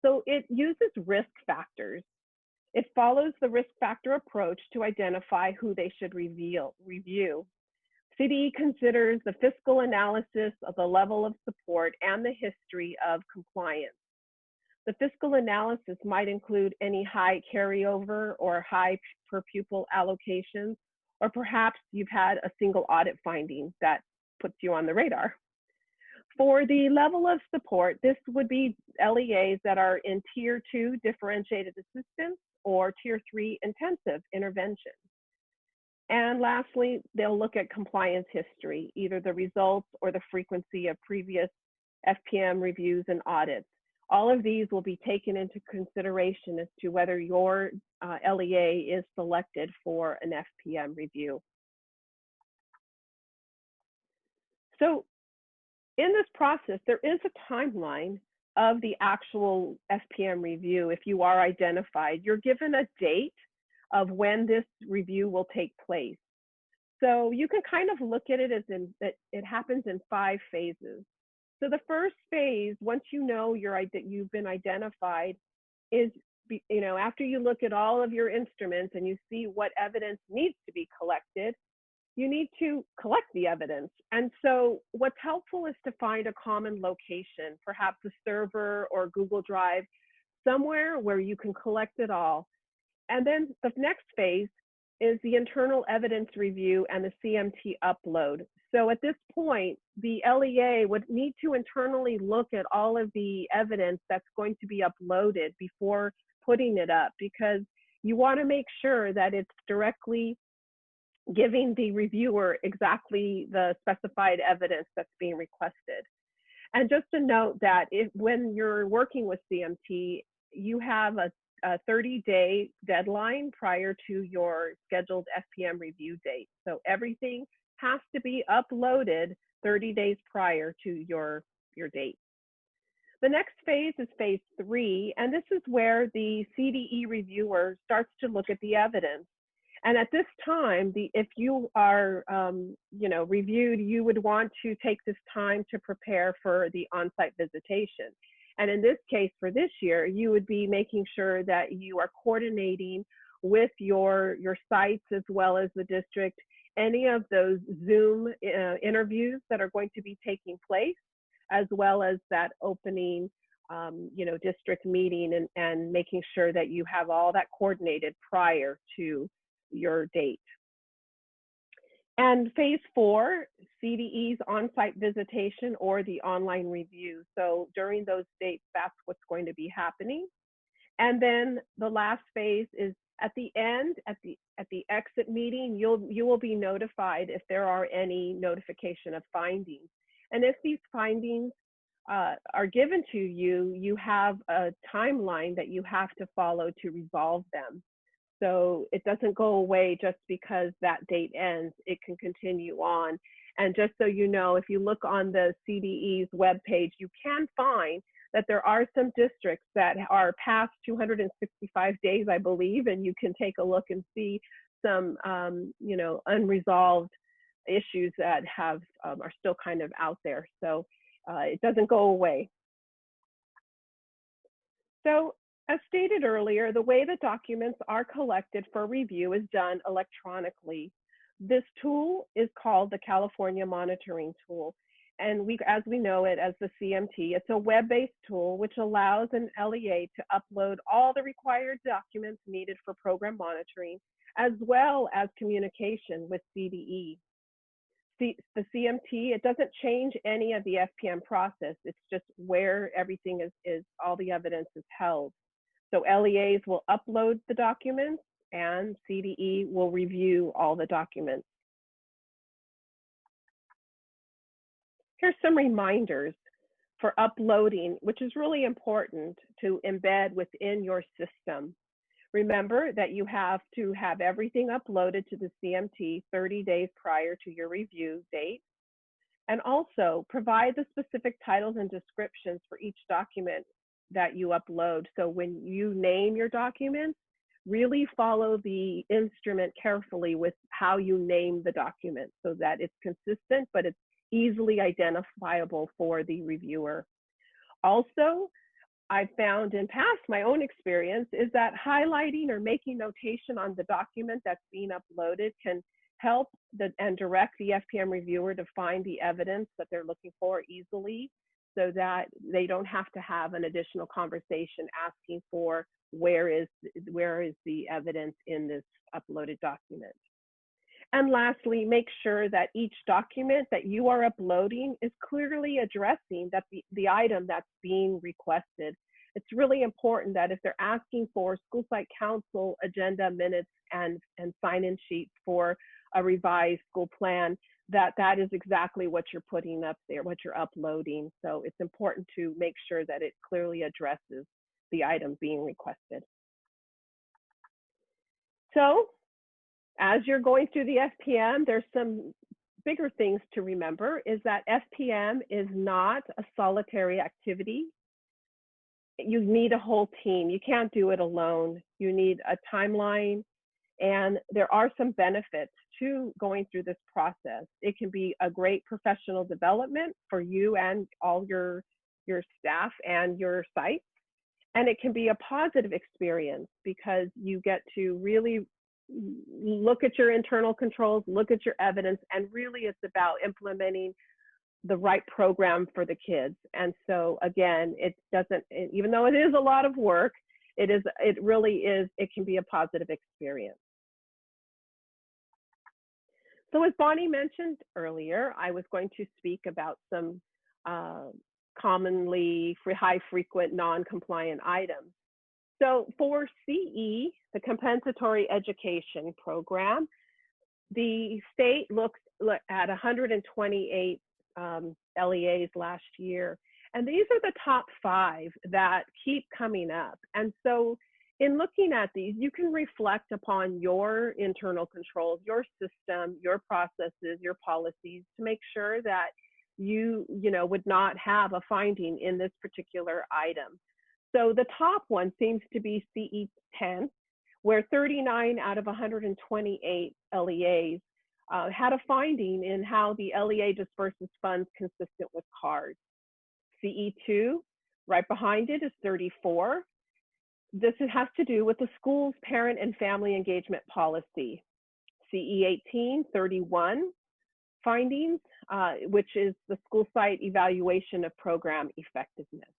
So it uses risk factors. It follows the risk factor approach to identify who they should review. CDE considers the fiscal analysis of the level of support and the history of compliance. The fiscal analysis might include any high carryover or high per pupil allocations, or perhaps you've had a single audit finding that puts you on the radar. For the level of support, this would be LEAs that are in Tier 2 differentiated assistance or Tier 3 intensive intervention. And lastly, they'll look at compliance history, either the results or the frequency of previous FPM reviews and audits. All of these will be taken into consideration as to whether your LEA is selected for an FPM review. So in this process, there is a timeline of the actual FPM review. If you are identified, you're given a date of when this review will take place. So you can kind of look at it as that it happens in 5 phases. So the first phase, once you know you've been identified, is after you look at all of your instruments and you see what evidence needs to be collected, you need to collect the evidence. And so what's helpful is to find a common location, perhaps a server or Google Drive, somewhere where you can collect it all. And then the next phase is the internal evidence review and the CMT upload. So at this point, the LEA would need to internally look at all of the evidence that's going to be uploaded before putting it up, because you want to make sure that it's directly giving the reviewer exactly the specified evidence that's being requested. And just to note that when you're working with CMT, you have a 30-day deadline prior to your scheduled FPM review date. So everything has to be uploaded 30 days prior to your date. The next phase is phase 3, and this is where the CDE reviewer starts to look at the evidence. And at this time, if you are reviewed, you would want to take this time to prepare for the on-site visitation. And in this case, for this year, you would be making sure that you are coordinating with your sites as well as the district, any of those Zoom interviews that are going to be taking place, as well as that opening district meeting, and making sure that you have all that coordinated prior to your date. And phase 4, CDE's on-site visitation or the online review. So during those dates, that's what's going to be happening. And then the last phase is at the end, at the exit meeting, you will be notified if there are any notification of findings. And if these findings are given to you, you have a timeline that you have to follow to resolve them. So it doesn't go away just because that date ends, it can continue on. And just so you know, if you look on the CDE's webpage, you can find that there are some districts that are past 265 days, I believe, and you can take a look and see some, unresolved issues that are still kind of out there. So it doesn't go away. So as stated earlier, the way the documents are collected for review is done electronically. This tool is called the California Monitoring Tool. And as we know it as the CMT, it's a web-based tool which allows an LEA to upload all the required documents needed for program monitoring, as well as communication with CDE. The CMT, it doesn't change any of the FPM process. It's just where everything is all the evidence is held. So LEAs will upload the documents and CDE will review all the documents. Here's some reminders for uploading, which is really important to embed within your system. Remember that you have to have everything uploaded to the CMT 30 days prior to your review date. And also provide the specific titles and descriptions for each document that you upload. So when you name your documents, really follow the instrument carefully with how you name the document so that it's consistent, but it's easily identifiable for the reviewer. Also, I've found in past, my own experience, is that highlighting or making notation on the document that's being uploaded can help and direct the FPM reviewer to find the evidence that they're looking for easily, so that they don't have to have an additional conversation asking for where is the evidence in this uploaded document. And lastly, make sure that each document that you are uploading is clearly addressing that the item that's being requested. It's really important that if they're asking for school site council agenda minutes and sign-in sheets for a revised school plan, that is exactly what you're putting up there, what you're uploading. So it's important to make sure that it clearly addresses the item being requested. So as you're going through the FPM, there's some bigger things to remember, is that FPM is not a solitary activity. You need a whole team. You can't do it alone. You need a timeline, and there are some benefits to going through this process. It can be a great professional development for you and all your staff and your site. And it can be a positive experience because you get to really look at your internal controls, look at your evidence, and really it's about implementing the right program for the kids. And so again, even though it is a lot of work, it can be a positive experience. So as Bonnie mentioned earlier, I was going to speak about some commonly high frequent non-compliant items. So for CE, the compensatory education program, the state looked at 128 LEAs last year. And these are the top 5 that keep coming up. And so in looking at these, you can reflect upon your internal controls, your system, your processes, your policies to make sure that you would not have a finding in this particular item. So the top one seems to be CE 10, where 39 out of 128 LEAs had a finding in how the LEA disperses funds consistent with CARS. CE 2, right behind it, is 34. This has to do with the school's parent and family engagement policy. CE 18, 31 findings, which is the school site evaluation of program effectiveness.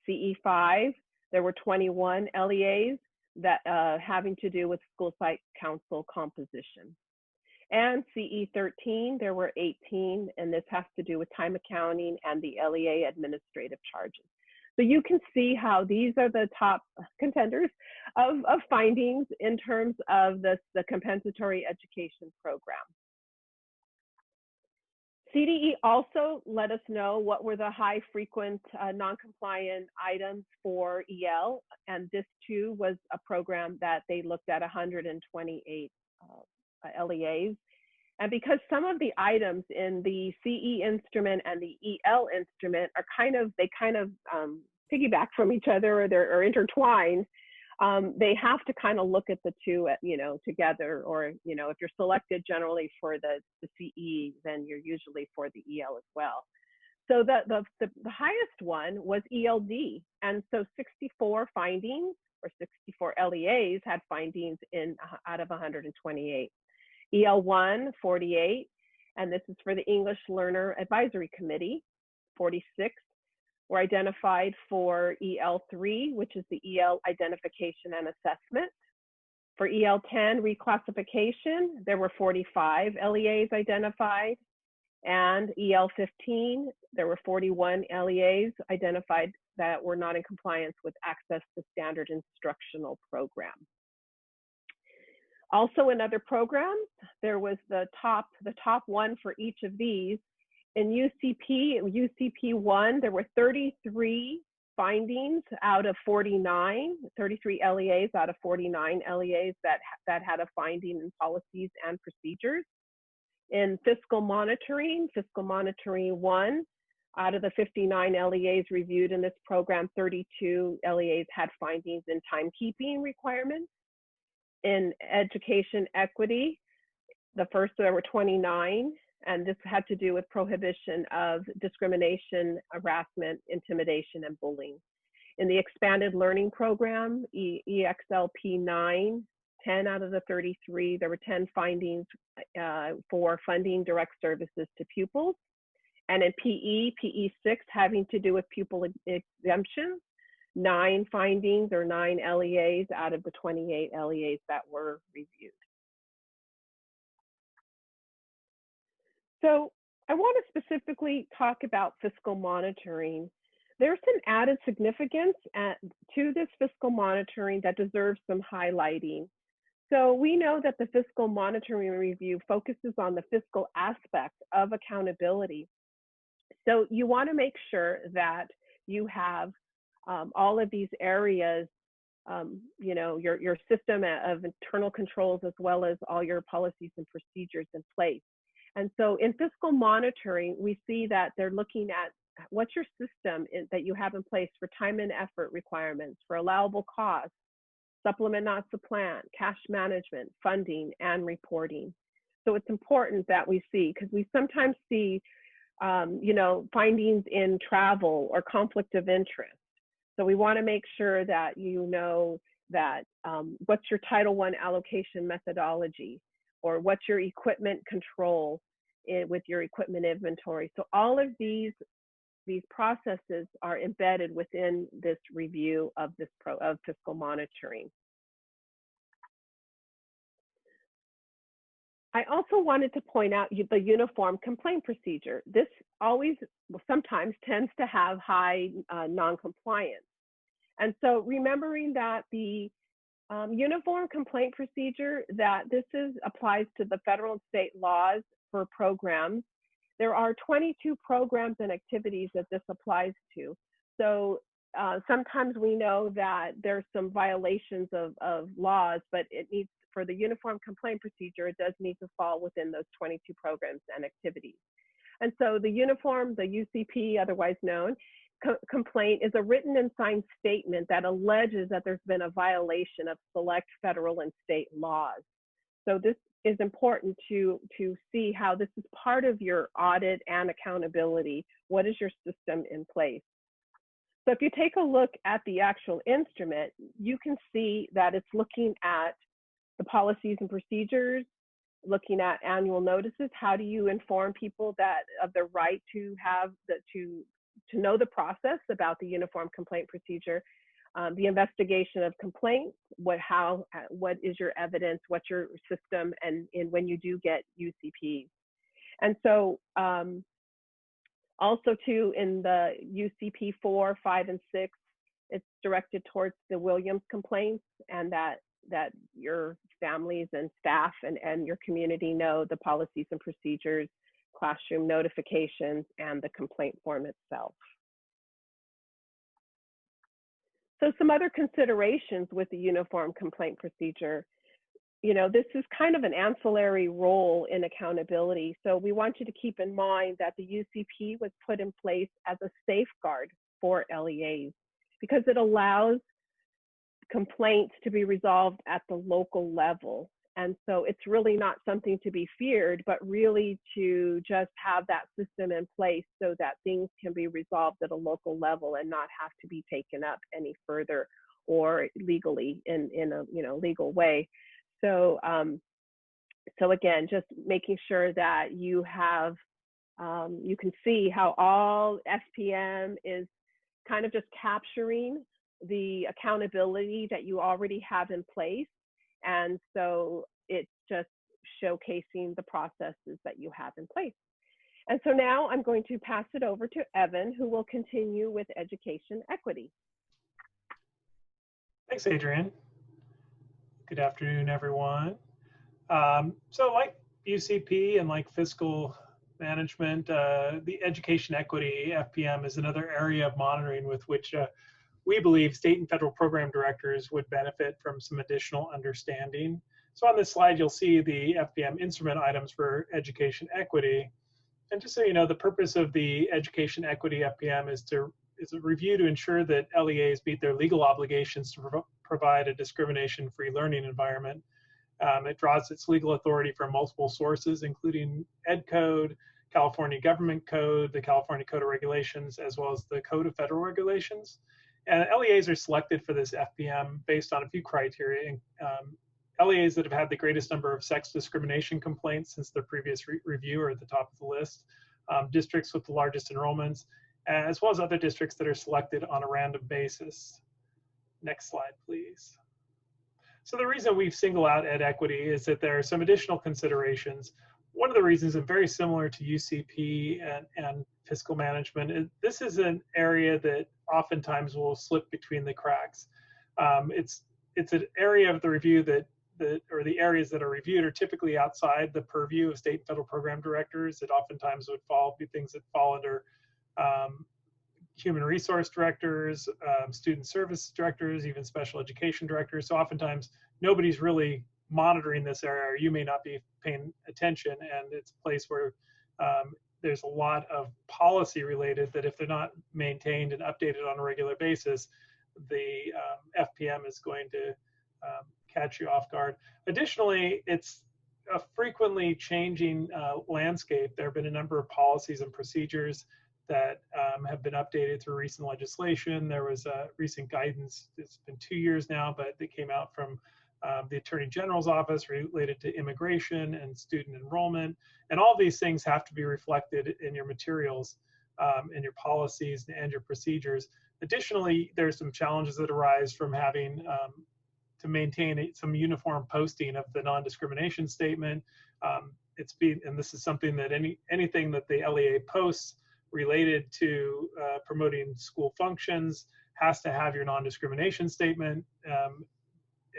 CE 5, there were 21 LEAs that having to do with school site council composition. And CE 13, there were 18, and this has to do with time accounting and the LEA administrative charges. So you can see how these are the top contenders of findings in terms of the compensatory education program. CDE also let us know what were the high frequent non-compliant items for EL, and this too was a program that they looked at 128 LEAs. And because some of the items in the CE instrument and the EL instrument are kind of piggyback from each other, or they're intertwined, they have to kind of look at the two, together, or, if you're selected generally for the CE, then you're usually for the EL as well. So the highest one was ELD. And so 64 findings, or 64 LEAs had findings out of 128. EL1, 48, and this is for the English Learner Advisory Committee. 46 were identified for EL3, which is the EL identification and assessment. For EL10 reclassification, there were 45 LEAs identified, and EL15, there were 41 LEAs identified that were not in compliance with access to standard instructional program. Also in other programs, there was the top one for each of these. In UCP1, there were 33 findings out of 49, 33 LEAs out of 49 LEAs that had a finding in policies and procedures. In fiscal monitoring 1, out of the 59 LEAs reviewed in this program, 32 LEAs had findings in timekeeping requirements. In education equity, there were 29, and this had to do with prohibition of discrimination, harassment, intimidation, and bullying. In the expanded learning program, EXLP 9, 10 out of the 33, there were 10 findings for funding direct services to pupils. And in PE 6, having to do with pupil exemptions, 9 findings or 9 LEAs out of the 28 LEAs that were reviewed. So I want to specifically talk about fiscal monitoring. There's some added significance to this fiscal monitoring that deserves some highlighting. So we know that the fiscal monitoring review focuses on the fiscal aspect of accountability. So you want to make sure that you have all of these areas, you know, your system of internal controls as well as all your policies and procedures in place. And so in fiscal monitoring, we see that they're looking at what's your system that you have in place for time and effort requirements, for allowable costs, supplement not supplant, cash management, funding, and reporting. So it's important that we see, because we sometimes see, you know, findings in travel or conflict of interest. So we want to make sure that you know that what's your Title I allocation methodology, or what's your equipment control with your equipment inventory. So all of these processes are embedded within this review of fiscal monitoring. I also wanted to point out the uniform complaint procedure. This sometimes tends to have high non-compliance. And so remembering that the uniform complaint procedure, that this applies to the federal and state laws for programs. There are 22 programs and activities that this applies to. So sometimes we know that there's some violations of laws, but it needs, for the uniform complaint procedure, it does need to fall within those 22 programs and activities. And so the UCP, otherwise known, complaint is a written and signed statement that alleges that there's been a violation of select federal and state laws. So this is important to see how this is part of your audit and accountability. What is your system in place? So if you take a look at the actual instrument, you can see that it's looking at the policies and procedures, looking at annual notices. How do you inform people that of their right to have to know the process about the uniform complaint procedure, the investigation of complaints, what is your evidence, what's your system, and when you do get UCPs. And so also too, in the UCP 4, 5, and 6, it's directed towards the Williams complaints, and that your families and staff and your community know the policies and procedures, classroom notifications, and the complaint form itself. So some other considerations with the uniform complaint procedure, you know, this is kind of an ancillary role in accountability. So we want you to keep in mind that the UCP was put in place as a safeguard for LEAs, because it allows complaints to be resolved at the local level. And so it's really not something to be feared, but really to just have that system in place so that things can be resolved at a local level and not have to be taken up any further or legally in a legal way. So so again, just making sure that you have you can see how all SPM is kind of just capturing the accountability that you already have in place. And so it's just showcasing the processes that you have in place. And so now I'm going to pass it over to Evan, who will continue with education equity. Thanks, Adrienne. Good afternoon, everyone. So like UCP and like fiscal management, the education equity, FPM, is another area of monitoring with which we believe state and federal program directors would benefit from some additional understanding. So on this slide, you'll see the FPM instrument items for education equity. And just so you know, the purpose of the education equity FPM is a review to ensure that LEAs meet their legal obligations to provide a discrimination-free learning environment. It draws its legal authority from multiple sources, including Ed Code, California Government Code, the California Code of Regulations, as well as the Code of Federal Regulations. And LEAs are selected for this FPM based on a few criteria. LEAs that have had the greatest number of sex discrimination complaints since their previous review are at the top of the list. Districts with the largest enrollments, as well as other districts that are selected on a random basis. Next slide, please. So the reason we've singled out ed equity is that there are some additional considerations. One of the reasons, and very similar to UCP and fiscal management, this is an area that oftentimes will slip between the cracks. It's an area of the review or the areas that are reviewed are typically outside the purview of state and federal program directors. It oftentimes would be things that fall under human resource directors, student service directors, even special education directors. So oftentimes nobody's really monitoring this area, or you may not be paying attention, and it's a place where there's a lot of policy related that if they're not maintained and updated on a regular basis, the FPM is going to catch you off guard. Additionally, it's a frequently changing landscape. There have been a number of policies and procedures that have been updated through recent legislation. There was recent guidance, it's been 2 years now, but it came out from the Attorney General's office related to immigration and student enrollment. And all these things have to be reflected in your materials, in your policies and your procedures. Additionally, there's some challenges that arise from having to maintain some uniform posting of the non-discrimination statement. And this is something that anything that the LEA posts related to promoting school functions has to have your non-discrimination statement.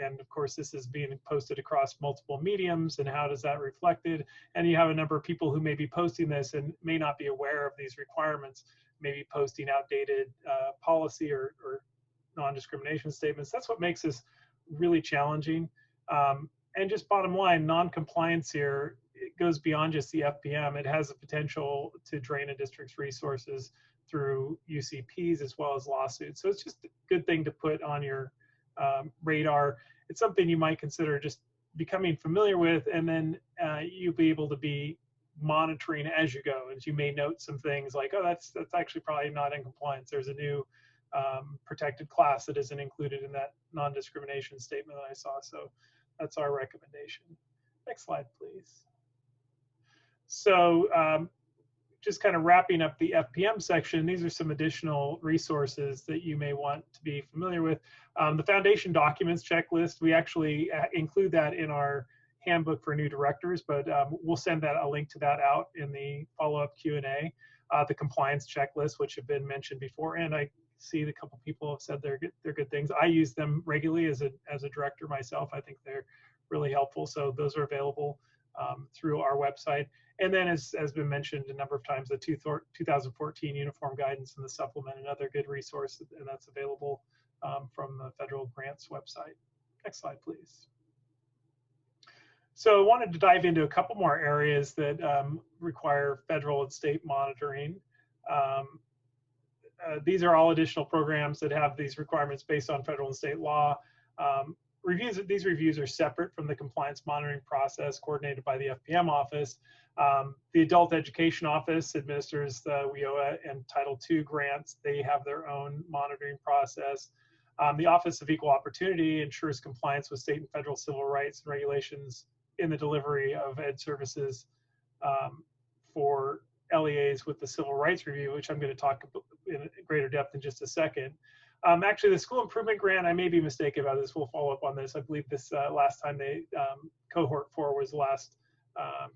And of course, this is being posted across multiple mediums, and how does that reflected? And you have a number of people who may be posting this and may not be aware of these requirements, maybe posting outdated policy or non-discrimination statements. That's what makes this really challenging. And just bottom line, non-compliance here, it goes beyond just the FPM. It has the potential to drain a district's resources through UCPs as well as lawsuits. So it's just a good thing to put on your radar. It's something you might consider just becoming familiar with, and then you'll be able to be monitoring as you go. As you may note some things like, oh, that's actually probably not in compliance. There's a new protected class that isn't included in that non-discrimination statement that I saw. So that's our recommendation. Next slide, please. So just kind of wrapping up the FPM section, these are some additional resources that you may want to be familiar with. The foundation documents checklist, we actually include that in our handbook for new directors, but we'll send a link to that out in the follow-up Q&A. The compliance checklist, which have been mentioned before, and I see a couple people have said they're good things. I use them regularly as a director myself. I think they're really helpful. So those are available through our website. And then, as has been mentioned a number of times, the 2014 Uniform Guidance and the supplement, another good resource, and that's available from the federal grants website. Next slide, please. So I wanted to dive into a couple more areas that require federal and state monitoring. These are all additional programs that have these requirements based on federal and state law. These reviews are separate from the compliance monitoring process coordinated by the FPM office. The Adult Education Office administers the WIOA and Title II grants. They have their own monitoring process. The Office of Equal Opportunity ensures compliance with state and federal civil rights and regulations in the delivery of ed services for LEAs with the Civil Rights Review, which I'm going to talk in greater depth in just a second. Actually, the school improvement grant, I may be mistaken about this. We'll follow up on this. I believe this last time cohort 4 was the last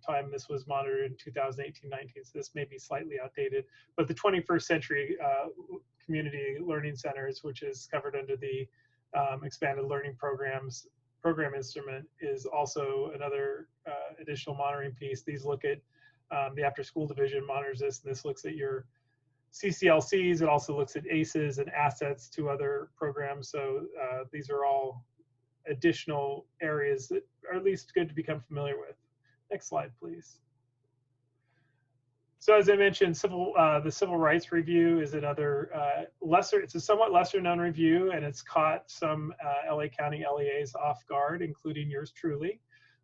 time this was monitored in 2018-19. So this may be slightly outdated. But the 21st Century Community Learning Centers, which is covered under the Expanded Learning Program Instrument, is also another additional monitoring piece. These look at the After School Division monitors this, and this looks at your CCLCs. It also looks at ACEs and assets to other programs. So these are all additional areas that are at least good to become familiar with. Next slide, please. So as I mentioned, the Civil Rights Review is another it's a somewhat lesser known review, and it's caught some LA County LEAs off guard, including yours truly.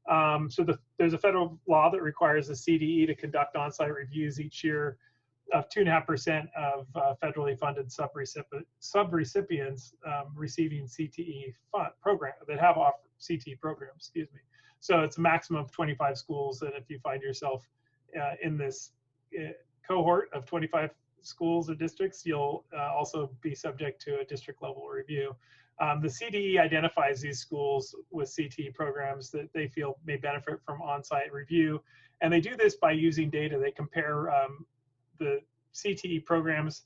So there's a federal law that requires the CDE to conduct on-site reviews each year 2.5% of federally funded subrecipients receiving CTE program that have offered CTE programs, excuse me. So it's a maximum of 25 schools, and if you find yourself in this cohort of 25 schools or districts, you'll also be subject to a district level review. The CDE identifies these schools with CTE programs that they feel may benefit from on-site review, and they do this by using data. They compare the CTE programs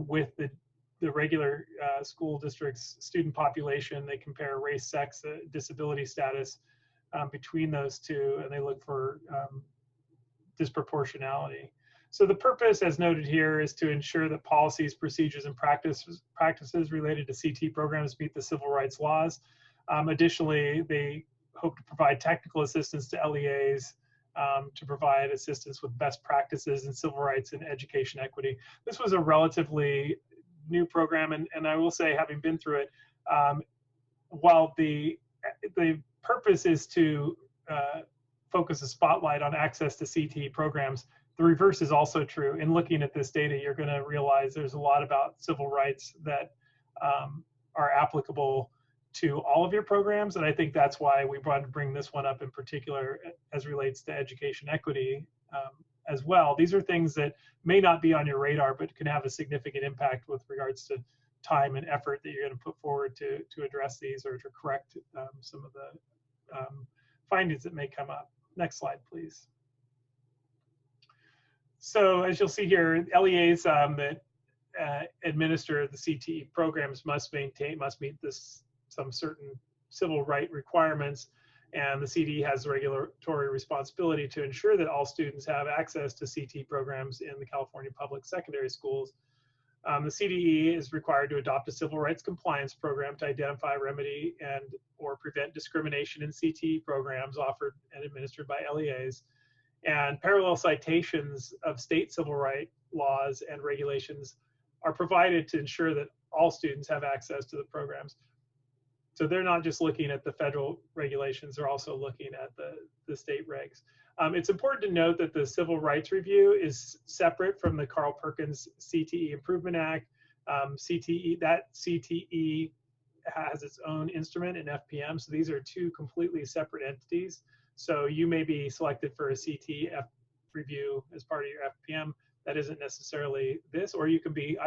with the regular school district's student population. They compare race, sex, disability status between those two, and they look for disproportionality. So the purpose, as noted here, is to ensure that policies, procedures, and practices related to CTE programs meet the civil rights laws. Additionally, they hope to provide technical assistance to LEAs to provide assistance with best practices in civil rights and education equity. This was a relatively new program, and I will say, having been through it, while the purpose is to focus a spotlight on access to CTE programs, the reverse is also true. In looking at this data, you're going to realize there's a lot about civil rights that are applicable to all of your programs, and I think that's why we wanted to bring this one up in particular as relates to education equity as well. These are things that may not be on your radar, but can have a significant impact with regards to time and effort that you're going to put forward to address these or to correct some of the findings that may come up. Next slide, please. So as you'll see here, LEAs that administer the CTE programs must meet some certain civil right requirements, and the CDE has regulatory responsibility to ensure that all students have access to CTE programs in the California public secondary schools. The CDE is required to adopt a civil rights compliance program to identify, remedy, and or prevent discrimination in CTE programs offered and administered by LEAs. And parallel citations of state civil rights laws and regulations are provided to ensure that all students have access to the programs. So they're not just looking at the federal regulations, they're also looking at the state regs. It's important to note that the Civil Rights Review is separate from the Carl Perkins CTE Improvement Act. CTE has its own instrument in FPM, so these are two completely separate entities. So you may be selected for a CTE review as part of your FPM. That isn't necessarily this, or you can be,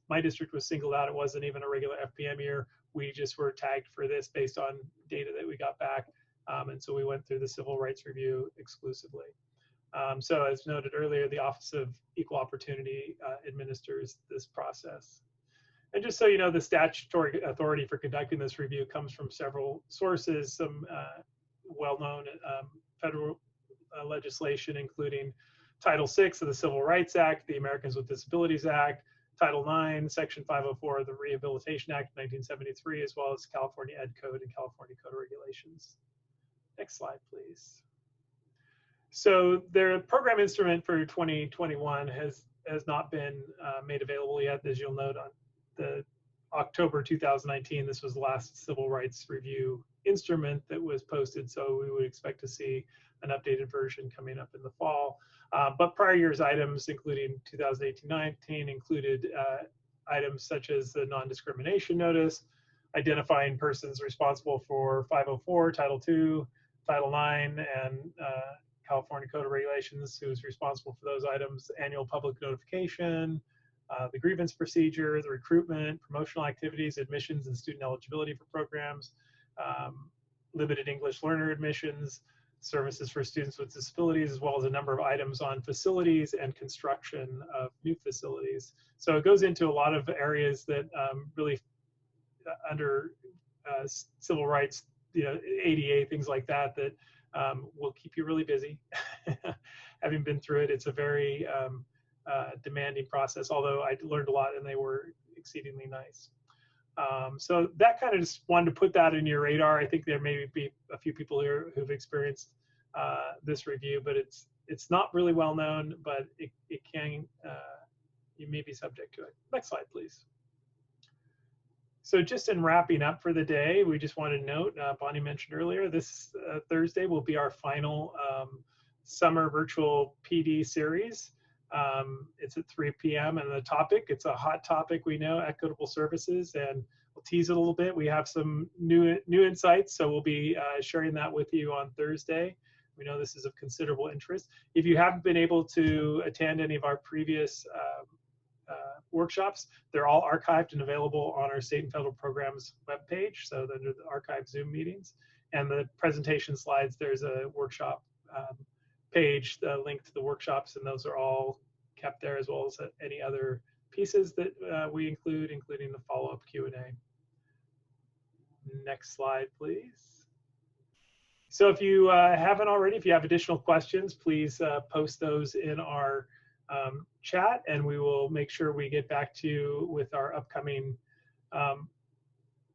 my district was singled out. It wasn't even a regular FPM year. We just were tagged for this based on data that we got back. And so we went through the Civil Rights Review exclusively. So as noted earlier, the Office of Equal Opportunity administers this process. And just so you know, the statutory authority for conducting this review comes from several sources, some well-known federal legislation, including Title VI of the Civil Rights Act, the Americans with Disabilities Act, Title IX, Section 504 of the Rehabilitation Act of 1973, as well as California Ed Code and California Code of Regulations. Next slide, please. So their program instrument for 2021 has not been made available yet. As you'll note, on the October 2019, this was the last Civil Rights Review instrument that was posted, so we would expect to see an updated version coming up in the fall. But prior year's items, including 2018-19, included items such as the non-discrimination notice, identifying persons responsible for 504, Title II, Title IX, and California Code of Regulations, who's responsible for those items, annual public notification, the grievance procedure, the recruitment, promotional activities, admissions, and student eligibility for programs, limited English learner admissions, services for students with disabilities, as well as a number of items on facilities and construction of new facilities. So it goes into a lot of areas that really under civil rights, ADA, things like that, that will keep you really busy. Having been through it, it's a very demanding process, although I learned a lot and they were exceedingly nice. So that kind of just wanted to put that in your radar. I think there may be a few people here who've experienced this review, but it's not really well known, but it can, you may be subject to it. Next slide, please. So just in wrapping up for the day, we just want to note, Bonnie mentioned earlier, this Thursday will be our final summer virtual PD series. It's at 3 p.m. and the topic, it's a hot topic, we know, equitable services, and we'll tease it a little bit. We have some new insights, so we'll be sharing that with you on Thursday. We know this is of considerable interest. If you haven't been able to attend any of our previous workshops, they're all archived and available on our state and federal programs webpage. So under the archived Zoom meetings and the presentation slides, there's a workshop page, the link to the workshops, and those are all kept there, as well as any other pieces that we include, including the follow-up Q&A. Next slide, please. So if you haven't already, if you have additional questions, please post those in our chat, and we will make sure we get back to you with our upcoming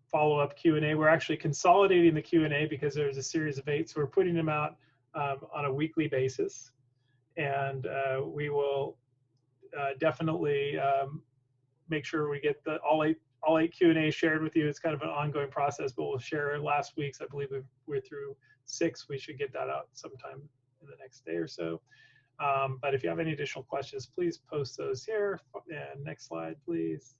follow-up Q&A. We're actually consolidating the Q&A because there's a series of 8, so we're putting them out on a weekly basis, and we will definitely make sure we get the all eight Q&A shared with you. It's kind of an ongoing process, but we'll share last week's. I believe we're through 6. We should get that out sometime in the next day or so. But if you have any additional questions, please post those here. And next slide, please.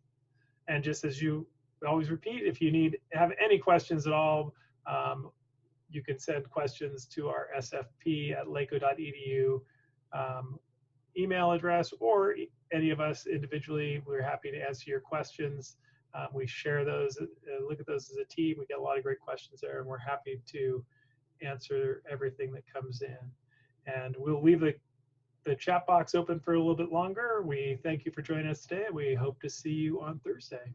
And just as you always repeat, if you have any questions at all, you can send questions to our sfp@laco.edu email address, or any of us individually. We're happy to answer your questions. We share those, look at those as a team. We get a lot of great questions there, and we're happy to answer everything that comes in. And we'll leave the chat box open for a little bit longer. We thank you for joining us today. We hope to see you on Thursday.